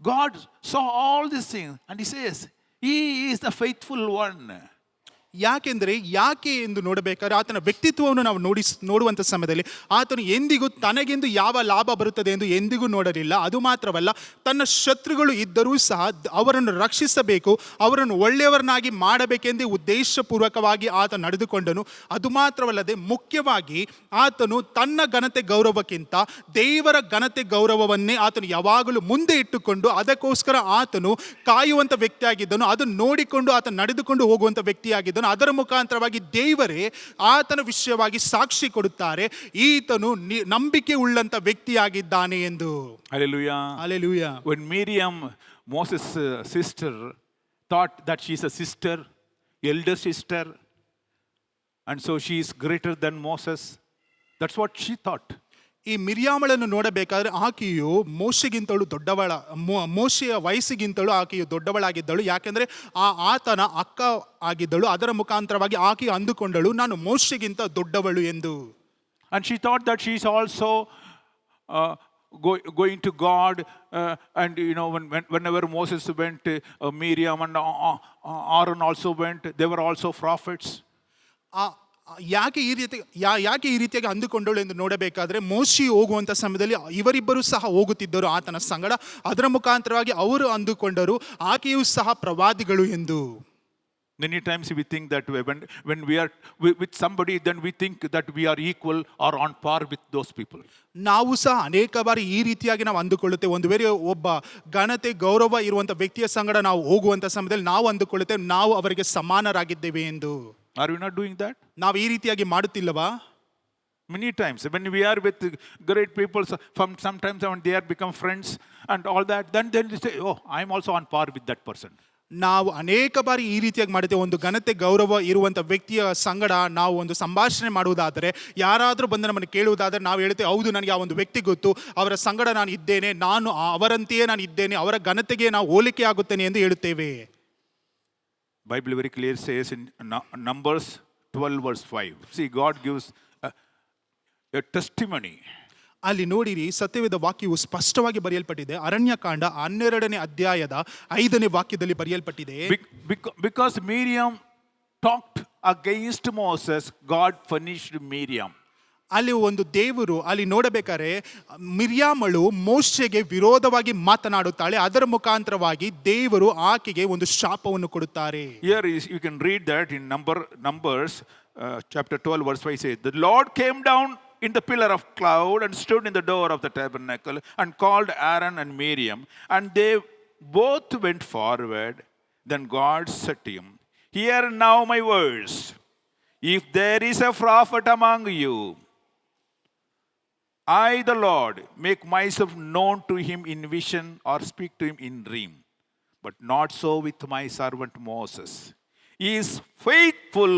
God saw all these things and he says, "He is the faithful one." ಯಾಕೆ ಎಂದು ನೋಡಬೇಕಾದ್ರೆ ಆತನ ವ್ಯಕ್ತಿತ್ವವನ್ನು ನಾವು ನೋಡುವಂಥ ಸಮಯದಲ್ಲಿ ಆತನು ಎಂದಿಗೂ ತನಗೆಂದು ಯಾವ ಲಾಭ ಬರುತ್ತದೆ ಎಂದು ಎಂದಿಗೂ ನೋಡಲಿಲ್ಲ. ಅದು ಮಾತ್ರವಲ್ಲ, ತನ್ನ ಶತ್ರುಗಳು ಇದ್ದರೂ ಸಹ ಅವರನ್ನು ರಕ್ಷಿಸಬೇಕು, ಅವರನ್ನು ಒಳ್ಳೆಯವರನ್ನಾಗಿ ಮಾಡಬೇಕೆಂದೇ ಉದ್ದೇಶಪೂರ್ವಕವಾಗಿ ಆತ ನಡೆದುಕೊಂಡನು. ಅದು ಮಾತ್ರವಲ್ಲದೆ ಮುಖ್ಯವಾಗಿ ಆತನು ತನ್ನ ಘನತೆ ಗೌರವಕ್ಕಿಂತ ದೇವರ ಘನತೆ ಗೌರವವನ್ನೇ ಆತನು ಯಾವಾಗಲೂ ಮುಂದೆ ಇಟ್ಟುಕೊಂಡು ಅದಕ್ಕೋಸ್ಕರ ಆತನು ಕಾಯುವಂಥ ವ್ಯಕ್ತಿಯಾಗಿದ್ದನು. ಅದನ್ನು ನೋಡಿಕೊಂಡು ಆತನು ನಡೆದುಕೊಂಡು ಹೋಗುವಂಥ ವ್ಯಕ್ತಿಯಾಗಿದ್ದನು. ಅದರ ಮುಖಾಂತರವಾಗಿ ದೇವರೇ ಆತನ ವಿಷಯವಾಗಿ ಸಾಕ್ಷಿ ಕೊಡುತ್ತಾರೆ, ಈತನು ನಂಬಿಕೆ ಉಳ್ಳಂತ ವ್ಯಕ್ತಿಯಾಗಿದ್ದಾನೆ ಎಂದು. Hallelujah. Hallelujah. When Miriam Moses' sister thought that she's a sister, elder sister, and so she is greater than Moses. That's what she thought. ಈ ಮಿರ್ಯಾಮಳನ್ನು ನೋಡಬೇಕಾದ್ರೆ ಆಕೆಯು ಮೋಶೆಗಿಂತಳು ದೊಡ್ಡವಳ, ಮೋಶೆಯ ವಯಸ್ಸಿಗಿಂತಳು ಆಕೆಯು ದೊಡ್ಡವಳಾಗಿದ್ದಳು. ಯಾಕೆಂದ್ರೆ ಆತನ ಅಕ್ಕ ಆಗಿದ್ದಳು. ಅದರ ಮುಖಾಂತರವಾಗಿ ಆಕೆಯು ಅಂದುಕೊಂಡಳು, ನಾನು ಮೋಶೆಗಿಂತ ದೊಡ್ಡವಳು ಎಂದು. And she thought that she is also going to God, and whenever Moses went, Miriam and Aaron also went. They were also prophets. ಯಾಕೆ ಈ ರೀತಿಯಾಗಿ ಅಂದುಕೊಂಡಳು ಎಂದು ನೋಡಬೇಕಾದ್ರೆ, ಮೋಶಿ ಹೋಗುವಂತ ಸಮಯದಲ್ಲಿ ಇವರಿಬ್ಬರು ಸಹ ಹೋಗುತ್ತಿದ್ದರು ಆತನ ಸಂಗಡ. ಅದರ ಮುಖಾಂತರವಾಗಿ ಅವರು ಅಂದುಕೊಂಡರು ಆಕೆಯೂ ಸಹ ಪ್ರವಾದಿಗಳು ಎಂದು. Many times we think that when we are with somebody, then we think that we are equal or on par with those people. ನಾವು ಸಹ ಅನೇಕ ಬಾರಿ ಈ ರೀತಿಯಾಗಿ ನಾವು ಅಂದುಕೊಳ್ಳುತ್ತೇವೆ. ಒಂದು ವೇಳೆ ಒಬ್ಬ ಘನತೆ ಗೌರವ ಇರುವಂತ ವ್ಯಕ್ತಿಯ ಸಂಗಡ ನಾವು ಹೋಗುವಂತ ಸಮಯದಲ್ಲಿ ನಾವು ಅಂದುಕೊಳ್ಳುತ್ತೇವೆ ನಾವು ಅವರಿಗೆ ಸಮಾನರಾಗಿದ್ದೇವೆ ಎಂದು. Are we not doing that? ನಾವು ಈ ರೀತಿಯಾಗಿ ಮಾಡುತ್ತಿಲ್ಲವಾ? Many times when we are with great people, sometimes when they are become friends and all that, then they say, oh, I am also on par with that person. ನಾವು ಅನೇಕ ಬಾರಿ ಈ ರೀತಿಯಾಗಿ ಮಾಡುತ್ತೇವೆ. ಒಂದು ಘನತೆ ಗೌರವ ಇರುವಂತ ವ್ಯಕ್ತಿಯ ಸಂಗಡ ನಾವು ಒಂದು ಸಂಭಾಷಣೆ ಮಾಡುವುದಾದರೆ, ಯಾರಾದರೂ ಬಂದು ನಮ್ಮನ್ನು ಕೇಳುವುದಾದರೆ ನಾವು ಹೇಳ್ತೇವೆ, ಹೌದು ನನಗೆ ಆ ಒಂದು ವ್ಯಕ್ತಿ ಗೊತ್ತು, ಅವರ ಸಂಗಡ ನಾನು ಇದ್ದೇನೆ, ನಾನು ಅವರಂತೆಯೇ ನಾನು ಇದ್ದೇನೆ, ಅವರ ಘನತೆಗೆ ನಾವು ಹೋಲಿಕೆ ಆಗುತ್ತೇನೆ ಎಂದು ಹೇಳುತ್ತೇವೆ. Bible very clear says in Numbers 12 verse 5. See, God gives a testimony. ಅಲ್ಲಿ ನೋಡಿರಿ, ಸತ್ಯವೇದ ವಾಕ್ಯವು ಸ್ಪಷ್ಟವಾಗಿ ಬರೆಯಲ್ಪಟ್ಟಿದೆ. ಅರಣ್ಯಕಾಂಡ 12ನೇ ಅಧ್ಯಾಯದ 5ನೇ ವಾಕ್ಯದಲ್ಲಿ ಬರೆಯಲ್ಪಟ್ಟಿದೆ. Because Miriam talked against Moses, God punished Miriam. ಅಲ್ಲಿ ಒಂದು ದೇವರು ಅಲ್ಲಿ ನೋಡಬೇಕಾದ್ರೆ ಮಿರ್ಯಾಮಳು ಮೋಶೆಗೆ ವಿರೋಧವಾಗಿ ಮಾತನಾಡುತ್ತಾಳೆ. ಅದರ ಮುಖಾಂತರವಾಗಿ ದೇವರು ಆಕೆಗೆ ಒಂದು ಶಾಪವನ್ನು ಕೊಡುತ್ತಾರೆ. Here you can read that in Numbers chapter 12 verse 5 says, the Lord came down in the pillar of cloud and stood in the door of the tabernacle and called Aaron and Miriam, and they both went forward. Then God said to him, hear now my words. If there is a prophet among you, I, the Lord, make myself known to him in vision or speak to him in dream. But not so with my servant Moses. He is faithful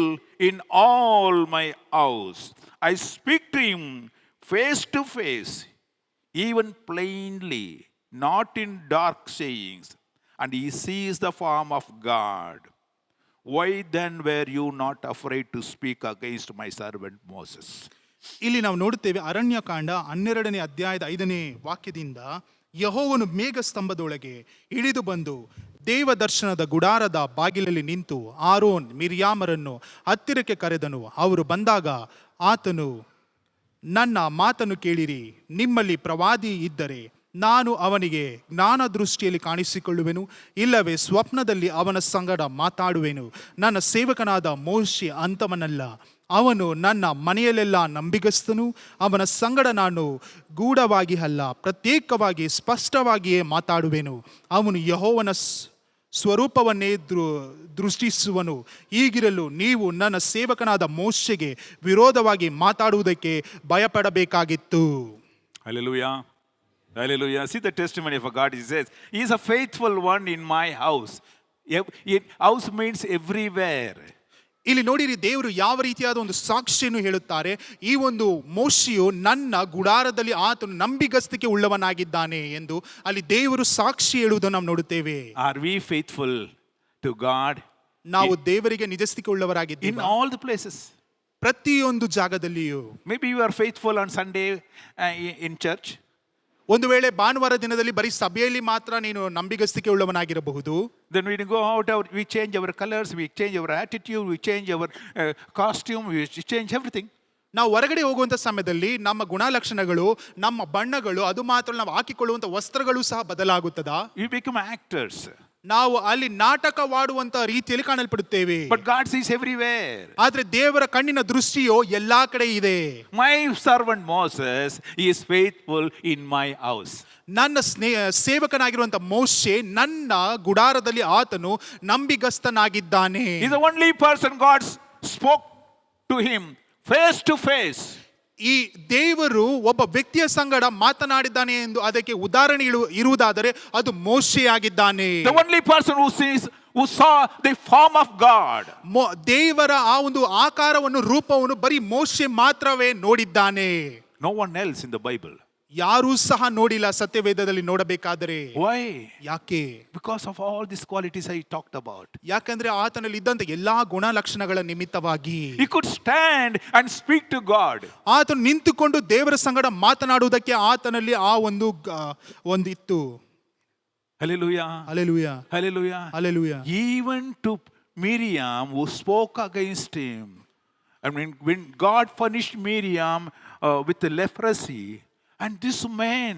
in all my house. I speak to him face to face, even plainly, not in dark sayings, and he sees the form of God. Why then were you not afraid to speak against my servant Moses? ಇಲ್ಲಿ ನಾವು ನೋಡುತ್ತೇವೆ, ಅರಣ್ಯಕಾಂಡ 12ನೇ ಅಧ್ಯಾಯದ 5ನೇ ವಾಕ್ಯದಿಂದ, ಯೆಹೋವನು ಮೇಘ ಸ್ತಂಭದೊಳಗೆ ಇಳಿದು ಬಂದು ದೇವ ದರ್ಶನದ ಗುಡಾರದ ಬಾಗಿಲಲ್ಲಿ ನಿಂತು ಆರೋನ್ ಮಿರ್ಯಾಮರನ್ನು ಹತ್ತಿರಕ್ಕೆ ಕರೆದನು. ಅವರು ಬಂದಾಗ ಆತನು, ನನ್ನ ಮಾತನ್ನು ಕೇಳಿರಿ, ನಿಮ್ಮಲ್ಲಿ ಪ್ರವಾದಿ ಇದ್ದರೆ ನಾನು ಅವನಿಗೆ ಜ್ಞಾನ ದೃಷ್ಟಿಯಲ್ಲಿ ಕಾಣಿಸಿಕೊಳ್ಳುವೆನು, ಇಲ್ಲವೇ ಸ್ವಪ್ನದಲ್ಲಿ ಅವನ ಸಂಗಡ ಮಾತಾಡುವೆನು. ನನ್ನ ಸೇವಕನಾದ ಮೋಶೆ ಅಂತವನಲ್ಲ, ಅವನು ನನ್ನ ಮನೆಯಲ್ಲೆಲ್ಲ ನಂಬಿಗಸ್ತನು. ಅವನ ಸಂಗಡ ನಾನು ಗೂಢವಾಗಿ ಅಲ್ಲ, ಪ್ರತ್ಯೇಕವಾಗಿ ಸ್ಪಷ್ಟವಾಗಿಯೇ ಮಾತಾಡುವೆನು. ಅವನು ಯೆಹೋವನ ಸ್ವರೂಪವನ್ನೇ ದೃಷ್ಟಿಸುವನು. ಹೀಗಿರಲು ನೀವು ನನ್ನ ಸೇವಕನಾದ ಮೋಶೆಗೆ ವಿರೋಧವಾಗಿ ಮಾತಾಡುವುದಕ್ಕೆ ಭಯಪಡಬೇಕಾಗಿತ್ತು. Hallelujah. Hallelujah. See the testimony of God. He says, he is a faithful one in my house. House means everywhere. ಇಲ್ಲಿ ನೋಡಿರಿ, ದೇವರು ಯಾವ ರೀತಿಯಾದ ಒಂದು ಸಾಕ್ಷಿಯನ್ನು ಹೇಳುತ್ತಾರೆ. ಈ ಒಂದು ಮೋಶೆಯು ನನ್ನ ಗುಡಾರದಲ್ಲಿ ಆತನು ನಂಬಿಗಸ್ತಿಕೆ ಉಳ್ಳವನಾಗಿದ್ದಾನೆ ಎಂದು ಅಲ್ಲಿ ದೇವರು ಸಾಕ್ಷಿ ಹೇಳುವುದನ್ನು ನಾವು ನೋಡುತ್ತೇವೆ. Are we faithful to God? ನಾವು ದೇವರಿಗೆ ನಿಜಸ್ತಿಕೆ ಉಳ್ಳವರಾಗಿದ್ದೇವೆ in all the places. ಪ್ರತಿಯೊಂದು ಜಾಗದಲ್ಲಿಯೂ. Maybe you are faithful on Sunday in church. ಒಂದು ವೇಳೆ ಭಾನುವಾರ ದಿನದಲ್ಲಿ ಬರೀ ಸಭೆಯಲ್ಲಿ ಮಾತ್ರ ನೀನು ನಂಬಿಗಸ್ತಿಕೆ ಉಳ್ಳವನಾಗಿರಬಹುದು. Then we go out, we change our colors, we change our attitude, we change our costume, we change everything. ನಾವು ಹೊರಗಡೆ ಹೋಗುವಂತ ಸಮಯದಲ್ಲಿ ನಮ್ಮ ಗುಣಲಕ್ಷಣಗಳು, ನಮ್ಮ ಬಣ್ಣಗಳು, ಅದು ಮಾತ್ರ ನಾವು ಹಾಕಿಕೊಳ್ಳುವಂತ ವಸ್ತ್ರಗಳು ಸಹ ಬದಲಾಗುತ್ತದಾ? We become actors. ನಾವು ಅಲ್ಲಿ ನಾಟಕವಾಡುವಂತ ರೀತಿಯಲ್ಲಿ ಕಾಣಲ್ಪಡುತ್ತೇವೆ. But God sees everywhere. ಆದ್ರೆ ದೇವರ ಕಣ್ಣಿನ ದೃಷ್ಟಿಯೋ ಎಲ್ಲಾ ಕಡೆ ಇದೆ. My servant Moses is faithful in my house. ನನ್ನ ಸೇವಕನಾಗಿರುವಂತ ಮೋಶೆ ನನ್ನ ಗುಡಾರದಲ್ಲಿ ಆತನು ನಂಬಿಗಸ್ತನಾಗಿದ್ದಾನೆ. He is the only person God spoke to him face to face. ಈ ದೇವರು ಒಬ್ಬ ವ್ಯಕ್ತಿಯ ಸಂಗಡ ಮಾತನಾಡಿದ್ದಾನೆ ಎಂದು ಅದಕ್ಕೆ ಉದಾಹರಣೆ ಇರುವುದಾದರೆ ಅದು ಮೋಶೆಯಾಗಿದ್ದಾನೆ. The only person who saw the form of God. ದೇವರ ಆ ಒಂದು ಆಕಾರವನ್ನು ರೂಪವನ್ನು ಬರೀ ಮೋಶೆ ಮಾತ್ರವೇ ನೋಡಿದ್ದಾನೆ. No one else in the Bible. ಯಾರೂ ಸಹ ನೋಡಿಲ್ಲ ಸತ್ಯವೇದದಲ್ಲಿ ನೋಡಬೇಕಾದರೆ. Why? ಯಾಕೆ? Because of all these qualities I talked about. ಯಾಕಂದ್ರೆ ಆತನಲ್ಲಿ ಇದ್ದಂತ ಎಲ್ಲಾ ಗುಣಲಕ್ಷಣಗಳ ನಿಮಿತ್ತವಾಗಿ He could stand and speak to God. ಆತನು ನಿಂತುಕೊಂಡು ದೇವರ ಸಂಗಡ ಮಾತನಾಡುವುದಕ್ಕೆ ಆತನಲ್ಲಿ ಆ ಒಂದಿತ್ತು. Hallelujah. Hallelujah. Hallelujah. Hallelujah. Even to Miriam who spoke against him. I mean, when God punished Miriam with the leprosy, and this man,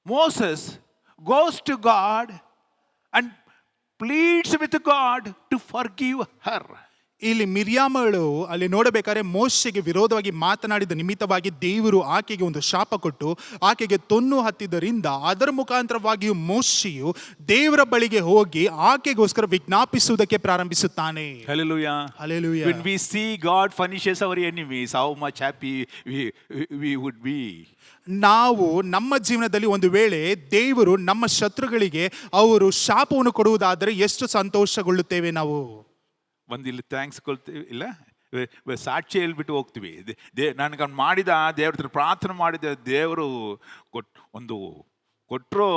Moses, goes to God and pleads with God to forgive her. ಇಲ್ಲಿ ಮಿರ್ಯಾಮಳು ಅಲ್ಲಿ ನೋಡಬೇಕಾದ್ರೆ ಮೋಶೆಗೆ ವಿರೋಧವಾಗಿ ಮಾತನಾಡಿದ ನಿಮಿತ್ತವಾಗಿ ದೇವರು ಆಕೆಗೆ ಒಂದು ಶಾಪ ಕೊಟ್ಟು ಆಕೆಗೆ ತೊನ್ನು ಹತ್ತಿದ್ದರಿಂದ ಅದರ ಮುಖಾಂತರವಾಗಿಯೂ ಮೋಶೆಯು ದೇವರ ಬಳಿಗೆ ಹೋಗಿ ಆಕೆಗೋಸ್ಕರ ವಿಜ್ಞಾಪಿಸುವುದಕ್ಕೆ ಪ್ರಾರಂಭಿಸುತ್ತಾನೆ. Hallelujah. Hallelujah. When we see God punishes our enemies, how much happy we would be. ನಾವು ನಮ್ಮ ಜೀವನದಲ್ಲಿ ಒಂದು ವೇಳೆ ದೇವರು ನಮ್ಮ ಶತ್ರುಗಳಿಗೆ ಅವರು ಶಾಪವನ್ನು ಕೊಡುವುದಾದರೆ ಎಷ್ಟು ಸಂತೋಷಗೊಳ್ಳುತ್ತೇವೆ ನಾವು. ಇಲ್ಲಿ ಥ್ಯಾಂಕ್ಸ್ ಕೊಳ್ತೀವಿ, ಇಲ್ಲ ಸಾಕ್ಷಿ ಹೇಳ್ಬಿಟ್ಟು ಹೋಗ್ತೀವಿ. ನನಗೆ ಮಾಡಿದ ದೇವ್ರ ಹತ್ರ ಪ್ರಾರ್ಥನೆ ಮಾಡಿದ ದೇವರು ಒಂದು ಕೊಟ್ಟರು,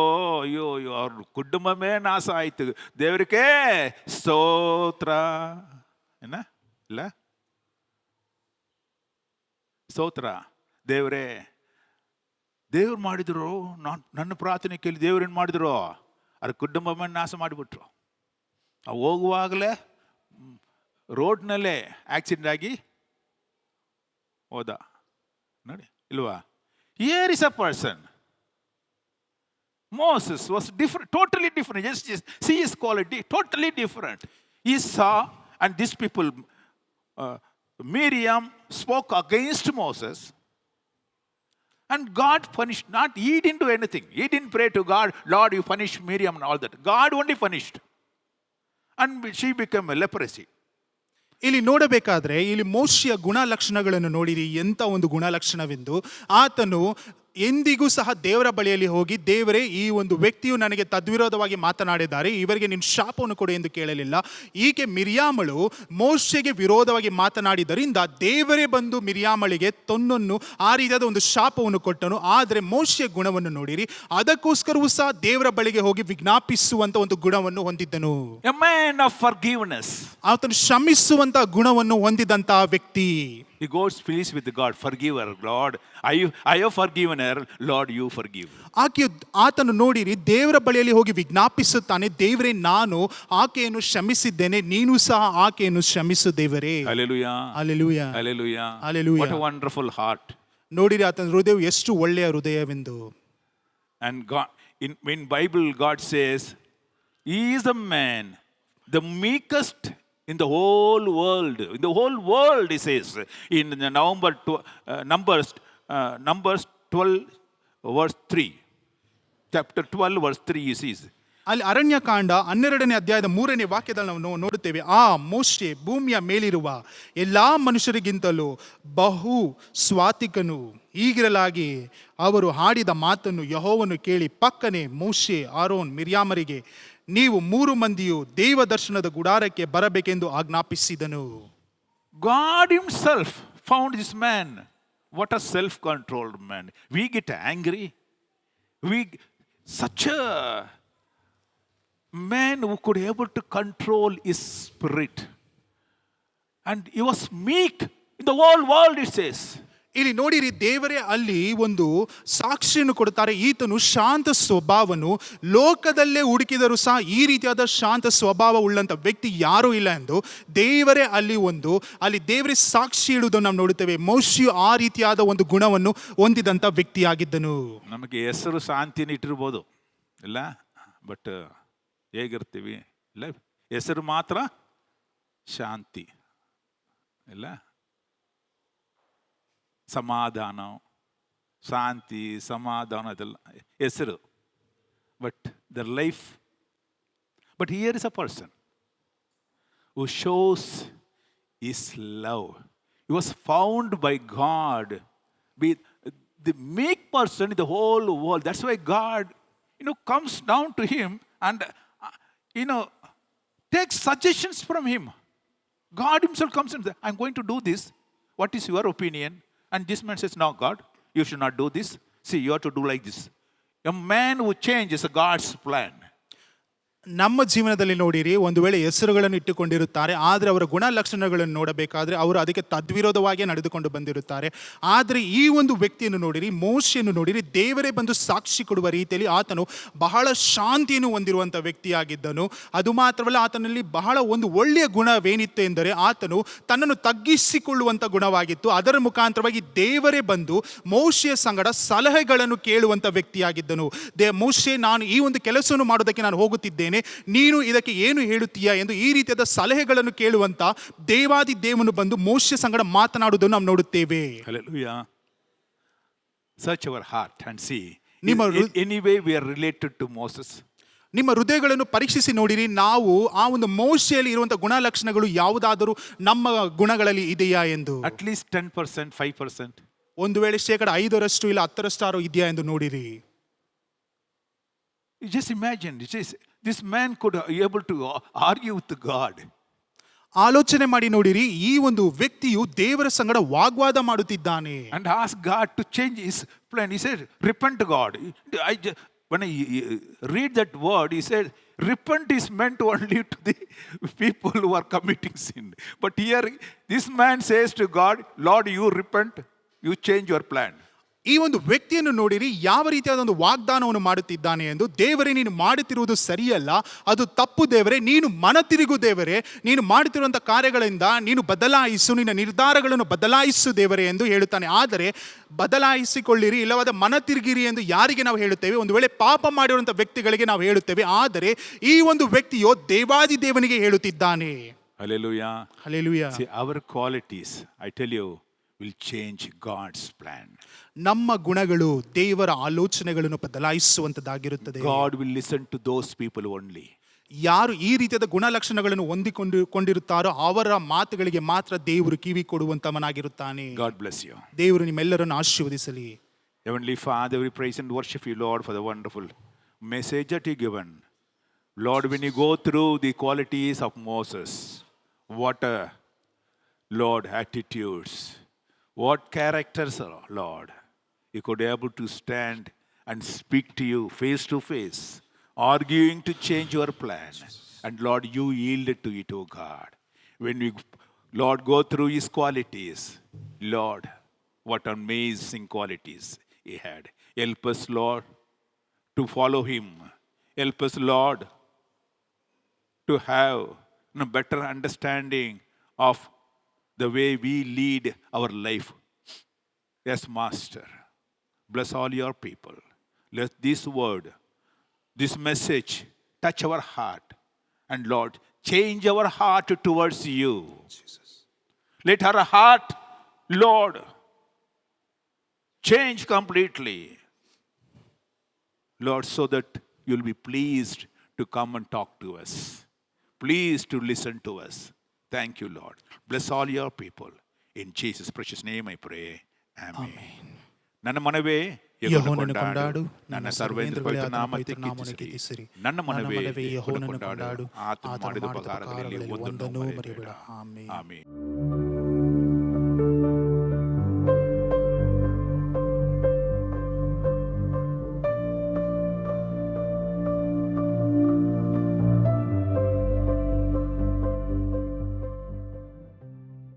ಅಯ್ಯೋ ಅವ್ರ ಕುಟುಂಬವೇ ನಾಶ ಆಯಿತು, ದೇವರಿಗೇ ಸ್ತೋತ್ರ. ಏನ ಇಲ್ಲ ಸ್ತೋತ್ರ. ದೇವ್ರು ಮಾಡಿದ್ರು, ನನ್ನ ಪ್ರಾರ್ಥನೆ ಕೇಳಿ ದೇವ್ರೇನು ಮಾಡಿದ್ರು, ಅವ್ರ ಕುಟುಂಬವೇ ನಾಶ ಮಾಡಿಬಿಟ್ರು. ಹೋಗುವಾಗಲೇ ರೋಡ್ನಲ್ಲೇ ಆಕ್ಸಿಡೆಂಟ್ ಆಗಿ ಹೋದ ನೋಡಿ, ಇಲ್ವಾ? Here is a person. Moses was different, totally different. Just see his quality, totally different. He saw, and these people, Miriam spoke against Moses, and God punished. He didn't do anything. He didn't pray to God, Lord, you punish Miriam and all that. God only punished, and she became a leprosy. ಇಲ್ಲಿ ನೋಡಬೇಕಾದ್ರೆ ಇಲ್ಲಿ ಮೋಶೆಯ ಗುಣಲಕ್ಷಣಗಳನ್ನು ನೋಡಿರಿ, ಎಂಥ ಒಂದು ಗುಣಲಕ್ಷಣವೆಂದು. ಆತನು ಎಂದಿಗೂ ಸಹ ದೇವರ ಬಳಿಯಲ್ಲಿ ಹೋಗಿ, ದೇವರೇ ಈ ಒಂದು ವ್ಯಕ್ತಿಯು ನನಗೆ ತದ್ವಿರೋಧವಾಗಿ ಮಾತನಾಡಿದ್ದಾರೆ, ಇವರಿಗೆ ನಿನ್ನ ಶಾಪವನ್ನು ಕೊಡು ಎಂದು ಕೇಳಲಿಲ್ಲ. ಈಕೆ ಮಿರ್ಯಾಮಳು ಮೋಶೆಗೆ ವಿರೋಧವಾಗಿ ಮಾತನಾಡಿದ್ದರಿಂದ ದೇವರೇ ಬಂದು ಮಿರ್ಯಾಮಳಿಗೆ ತೊನ್ನನ್ನು ಆ ರೀತಿಯಾದ ಒಂದು ಶಾಪವನ್ನು ಕೊಟ್ಟನು. ಆದರೆ ಮೋಶೆಯ ಗುಣವನ್ನು ನೋಡಿರಿ, ಅದಕ್ಕೋಸ್ಕರವೂ ಸಹ ದೇವರ ಬಳಿಗೆ ಹೋಗಿ ವಿಜ್ಞಾಪಿಸುವಂತ ಒಂದು ಗುಣವನ್ನು ಹೊಂದಿದ್ದನು. A man of forgiveness. ಆತನು ಕ್ಷಮಿಸುವಂತ ಗುಣವನ್ನು ಹೊಂದಿದಂತಹ ವ್ಯಕ್ತಿ. He goes, please, with God, forgive her, Lord. I have forgiven her, Lord, you forgive. ಆತನು ನೋಡಿರಿ, ದೇವರ ಬಳಿಯಲ್ಲಿ ಹೋಗಿ ವಿಜ್ಞಾಪಿಸುತ್ತಾನೆ, ದೇವರೇ ನಾನು ಆಕೆಯನ್ನು ಕ್ಷಮಿಸಿದ್ದೇನೆ, ನೀನು ಸಹ ಆಕೆಯನ್ನು ಕ್ಷಮಿಸು ದೇವರೇ. Hallelujah. Hallelujah. Hallelujah. Hallelujah. What a wonderful heart. ನೋಡಿರಿ ಆತನ ಹೃದಯವು ಎಷ್ಟು ಒಳ್ಳೆಯ ಹೃದಯವೆಂದು. And God, in Bible, God says, he is a man, the meekest in the whole world. In the whole world, he says, in the Numbers 12, verse 3. Chapter 12, verse 3, he says. ಅಲ್ಲಿ ಅರಣ್ಯಕಾಂಡ 12ನೇ ಅಧ್ಯಾಯದ 3ನೇ ವಾಕ್ಯದಲ್ಲಿ ನಾವು ನೋಡುತ್ತೇವೆ, ಆ ಮೋಶೆ ಭೂಮಿಯ ಮೇಲಿರುವ ಎಲ್ಲಾ ಮನುಷ್ಯರಿಗಿಂತಲೂ ಬಹು ಸ್ವಾತಿಕನು. ಹೀಗಿರಲಾಗಿ ಅವರು ಹಾಡಿದ ಮಾತನ್ನು ಯೆಹೋವನು ಕೇಳಿ ಪಕ್ಕನೆ ಮೋಶೆ, ಆರೋನ್, ಮಿರ್ಯಾಮರಿಗೆ, ನೀವು 3 ಮಂದಿಯು ದೇವ ದರ್ಶನದ ಗುಡಾರಕ್ಕೆ ಬರಬೇಕೆಂದು ಆಜ್ಞಾಪಿಸಿದನು. God himself found this man. What a self-controlled man. We get angry. Such a man who could able to control his spirit. And he was meek in the whole world, it says. ಇಲ್ಲಿ ನೋಡಿರಿ, ದೇವರೇ ಅಲ್ಲಿ ಒಂದು ಸಾಕ್ಷಿಯನ್ನು ಕೊಡುತ್ತಾರೆ, ಈತನು ಶಾಂತ ಸ್ವಭಾವನು, ಲೋಕದಲ್ಲೇ ಹುಡುಕಿದರೂ ಸಹ ಈ ರೀತಿಯಾದ ಶಾಂತ ಸ್ವಭಾವ ಉಳ್ಳಂತ ವ್ಯಕ್ತಿ ಯಾರೂ ಇಲ್ಲ ಎಂದು ದೇವರೇ ಅಲ್ಲಿ ದೇವರೇ ಸಾಕ್ಷಿ ಇಡುವುದನ್ನು ನಾವು ನೋಡುತ್ತೇವೆ. ಮೋಶೆಯು ಆ ರೀತಿಯಾದ ಒಂದು ಗುಣವನ್ನು ಹೊಂದಿದಂತ ವ್ಯಕ್ತಿಯಾಗಿದ್ದನು. ನಮಗೆ ಹೆಸರು ಶಾಂತಿನ ಇಟ್ಟಿರ್ಬೋದು ಇಲ್ಲ, ಬಟ್ ಹೇಗಿರ್ತೀವಿ ಇಲ್ಲ, ಹೆಸರು ಮಾತ್ರ ಶಾಂತಿ ಇಲ್ಲ, ಸಮಾಧಾನ, ಶಾಂತಿ, ಸಮಾಧಾನ, ಅದೆಲ್ಲ ಹೆಸರು, but the life. But here is a person who shows his love, He was found by God. Be the meek person in the whole world. That's why God, comes down to him and, takes suggestions from him. God himself comes and says, I'm going to do this. What is your opinion? And this man says, no, God, you should not do this. See, you have to do like this. A man who changes God's plan. ನಮ್ಮ ಜೀವನದಲ್ಲಿ ನೋಡಿರಿ, ಒಂದು ವೇಳೆ ಹೆಸರುಗಳನ್ನು ಇಟ್ಟುಕೊಂಡಿರುತ್ತಾರೆ, ಆದರೆ ಅವರ ಗುಣಲಕ್ಷಣಗಳನ್ನು ನೋಡಬೇಕಾದ್ರೆ ಅವರು ಅದಕ್ಕೆ ತದ್ವಿರೋಧವಾಗಿ ನಡೆದುಕೊಂಡು ಬಂದಿರುತ್ತಾರೆ. ಆದರೆ ಈ ಒಂದು ವ್ಯಕ್ತಿಯನ್ನು ನೋಡಿರಿ, ಮೋಶೆಯನ್ನು ನೋಡಿರಿ, ದೇವರೇ ಬಂದು ಸಾಕ್ಷಿ ಕೊಡುವ ರೀತಿಯಲ್ಲಿ ಆತನು ಬಹಳ ಶಾಂತಿಯನ್ನು ಹೊಂದಿರುವಂಥ ವ್ಯಕ್ತಿಯಾಗಿದ್ದನು. ಅದು ಮಾತ್ರವಲ್ಲ, ಆತನಲ್ಲಿ ಬಹಳ ಒಂದು ಒಳ್ಳೆಯ ಗುಣವೇನಿತ್ತು ಎಂದರೆ ಆತನು ತನ್ನನ್ನು ತಗ್ಗಿಸಿಕೊಳ್ಳುವಂಥ ಗುಣವಾಗಿತ್ತು. ಅದರ ಮುಖಾಂತರವಾಗಿ ದೇವರೇ ಬಂದು ಮೋಶೆಯ ಸಂಗಡ ಸಲಹೆಗಳನ್ನು ಕೇಳುವಂಥ ವ್ಯಕ್ತಿಯಾಗಿದ್ದನು. ಮೋಶೆ, ನಾನು ಈ ಒಂದು ಕೆಲಸವನ್ನು ಮಾಡೋದಕ್ಕೆ ನಾನು ಹೋಗುತ್ತಿದ್ದೇನೆ, ನೀನು ಇದಕ್ಕೆ ಏನು ಹೇಳುತ್ತೀಯಾ ಎಂದು ಈ ರೀತಿಯಾದ ಸಲಹೆಗಳನ್ನು ಕೇಳುವಂತ ದೇವಾದಿ ದೇವನು ಬಂದು ಮೋಶೆ ಸಂಗಡ ಮಾತನಾಡುವುದನ್ನು ನಾವು ನೋಡುತ್ತೇವೆ. Hallelujah. Search our heart and see. ನಿಮ್ಮ Any way we are related to Moses. ನಿಮ್ಮ ಹೃದಯಗಳನ್ನು ಪರೀಕ್ಷಿಸಿ ನೋಡಿರಿ, ನಾವು ಆ ಒಂದು ಮೋಶೆಯಲ್ಲಿ ಇರುವಂತಹ ಗುಣಲಕ್ಷಣಗಳು ಯಾವುದಾದರೂ ನಮ್ಮ ಗುಣಗಳಲ್ಲಿ ಇದೆಯಾ ಎಂದು. At least 10%, 5%. ಒಂದು ವೇಳೆ 5% ಇಲ್ಲ 10% ಇದೆಯಾ ಎಂದು ನೋಡಿರಿ. You just imagine, this man could be able to argue with God. ಆಲೋಚನೆ ಮಾಡಿ ನೋಡಿರಿ, ಈ ಒಂದು ವ್ಯಕ್ತಿಯು ದೇವರ ಸಂಗಡ ವಾಗ್ವಾದ ಮಾಡುತ್ತಿದ್ದಾನೆ. And ask God to change his plan. He said, repent to God. When I read that word, he said, repent is meant only to the people who are committing sin. But here, this man says to God, Lord, you repent, you change your plan. ಈ ಒಂದು ವ್ಯಕ್ತಿಯನ್ನು ನೋಡಿರಿ, ಯಾವ ರೀತಿಯಾದ ಒಂದು ವಾಗ್ದಾನವನ್ನು ಮಾಡುತ್ತಿದ್ದಾನೆ ಎಂದು. ದೇವರೇ, ನೀನು ಮಾಡುತ್ತಿರುವುದು ಸರಿಯಲ್ಲ, ಅದು ತಪ್ಪು ದೇವರೇ, ನೀನು ಮನ ತಿರುಗು ದೇವರೇ, ನೀನು ಮಾಡುತ್ತಿರುವಂಥ ಕಾರ್ಯಗಳಿಂದ ನೀನು ಬದಲಾಯಿಸು, ನಿನ್ನ ನಿರ್ಧಾರಗಳನ್ನು ಬದಲಾಯಿಸು ದೇವರೇ ಎಂದು ಹೇಳುತ್ತಾನೆ. ಆದರೆ ಬದಲಾಯಿಸಿಕೊಳ್ಳಿರಿ, ಇಲ್ಲವಾದ ಮನ ತಿರುಗಿರಿ ಎಂದು ಯಾರಿಗೆ ನಾವು ಹೇಳುತ್ತೇವೆ? ಒಂದು ವೇಳೆ ಪಾಪ ಮಾಡಿರುವಂಥ ವ್ಯಕ್ತಿಗಳಿಗೆ ನಾವು ಹೇಳುತ್ತೇವೆ. ಆದರೆ ಈ ಒಂದು ವ್ಯಕ್ತಿಯೋ ದೇವಾದಿ ದೇವನಿಗೆ ಹೇಳುತ್ತಿದ್ದಾನೆ. Hallelujah. Hallelujah. See, our qualities, I tell you, will change God's plan. ನಮ್ಮ ಗುಣಗಳು ದೇವರ ಆಲೋಚನೆಗಳನ್ನು ಬದಲಾಯಿಸುವಂತದ್ದಾಗಿರುತ್ತದೆ. God will listen to those people only. ಯಾರು ಈ ರೀತಿಯಾದ ಗುಣಲಕ್ಷಣಗಳನ್ನು ಹೊಂದಿಕೊಂಡಿರುತ್ತಾರೋ ಅವರ ಮಾತುಗಳಿಗೆ ಮಾತ್ರ ದೇವರು ಕಿವಿ ಕೊಡುವಂತವನಾಗಿರುತ್ತಾನೆ. God bless you. ದೇವರು ನಿಮ್ಮೆಲ್ಲರನ್ನು ಆಶೀರ್ವದಿಸಲಿ. Heavenly Father, we praise and worship you, Lord, for the wonderful message that you given. Lord, when you go through the qualities of Moses, what a, Lord, attitudes, what characters, Lord, you could be able to stand and speak to you face to face, arguing to change your plan. And Lord, you yielded to it, oh God. When we, Lord, go through his qualities, Lord, what amazing qualities he had. Help us, Lord, to follow him. Help us, Lord, to have a better understanding of the way we lead our life. Yes, Master. Bless all your people. Let this word, this message touch our heart. And Lord, change our heart towards you. Jesus. Let our heart, Lord, change completely. Lord, so that you'll be pleased to come and talk to us. Pleased to listen to us. Thank you, Lord. Bless all your people. In Jesus' precious name I pray. Amen. ನನ್ನ ಮನವೇ ಯೆಹೋವನನ್ನು ಕೊಂಡಾಡು, ನನ್ನ ಸರ್ವೇಂದ್ರ ಪವಿತ್ರ ನಾಮಕ್ಕೆ ಕೀರ್ತಿಸಿರಿ. ನನ್ನ ಮನವೇ ಯೆಹೋವನನ್ನು ಕೊಂಡಾಡು, ಆತನು ಮಾಡಿದ ಉಪಕಾರಗಳಲ್ಲಿ ಒಂದನ್ನೂ ಮರೆಯಬೇಡ. Amen.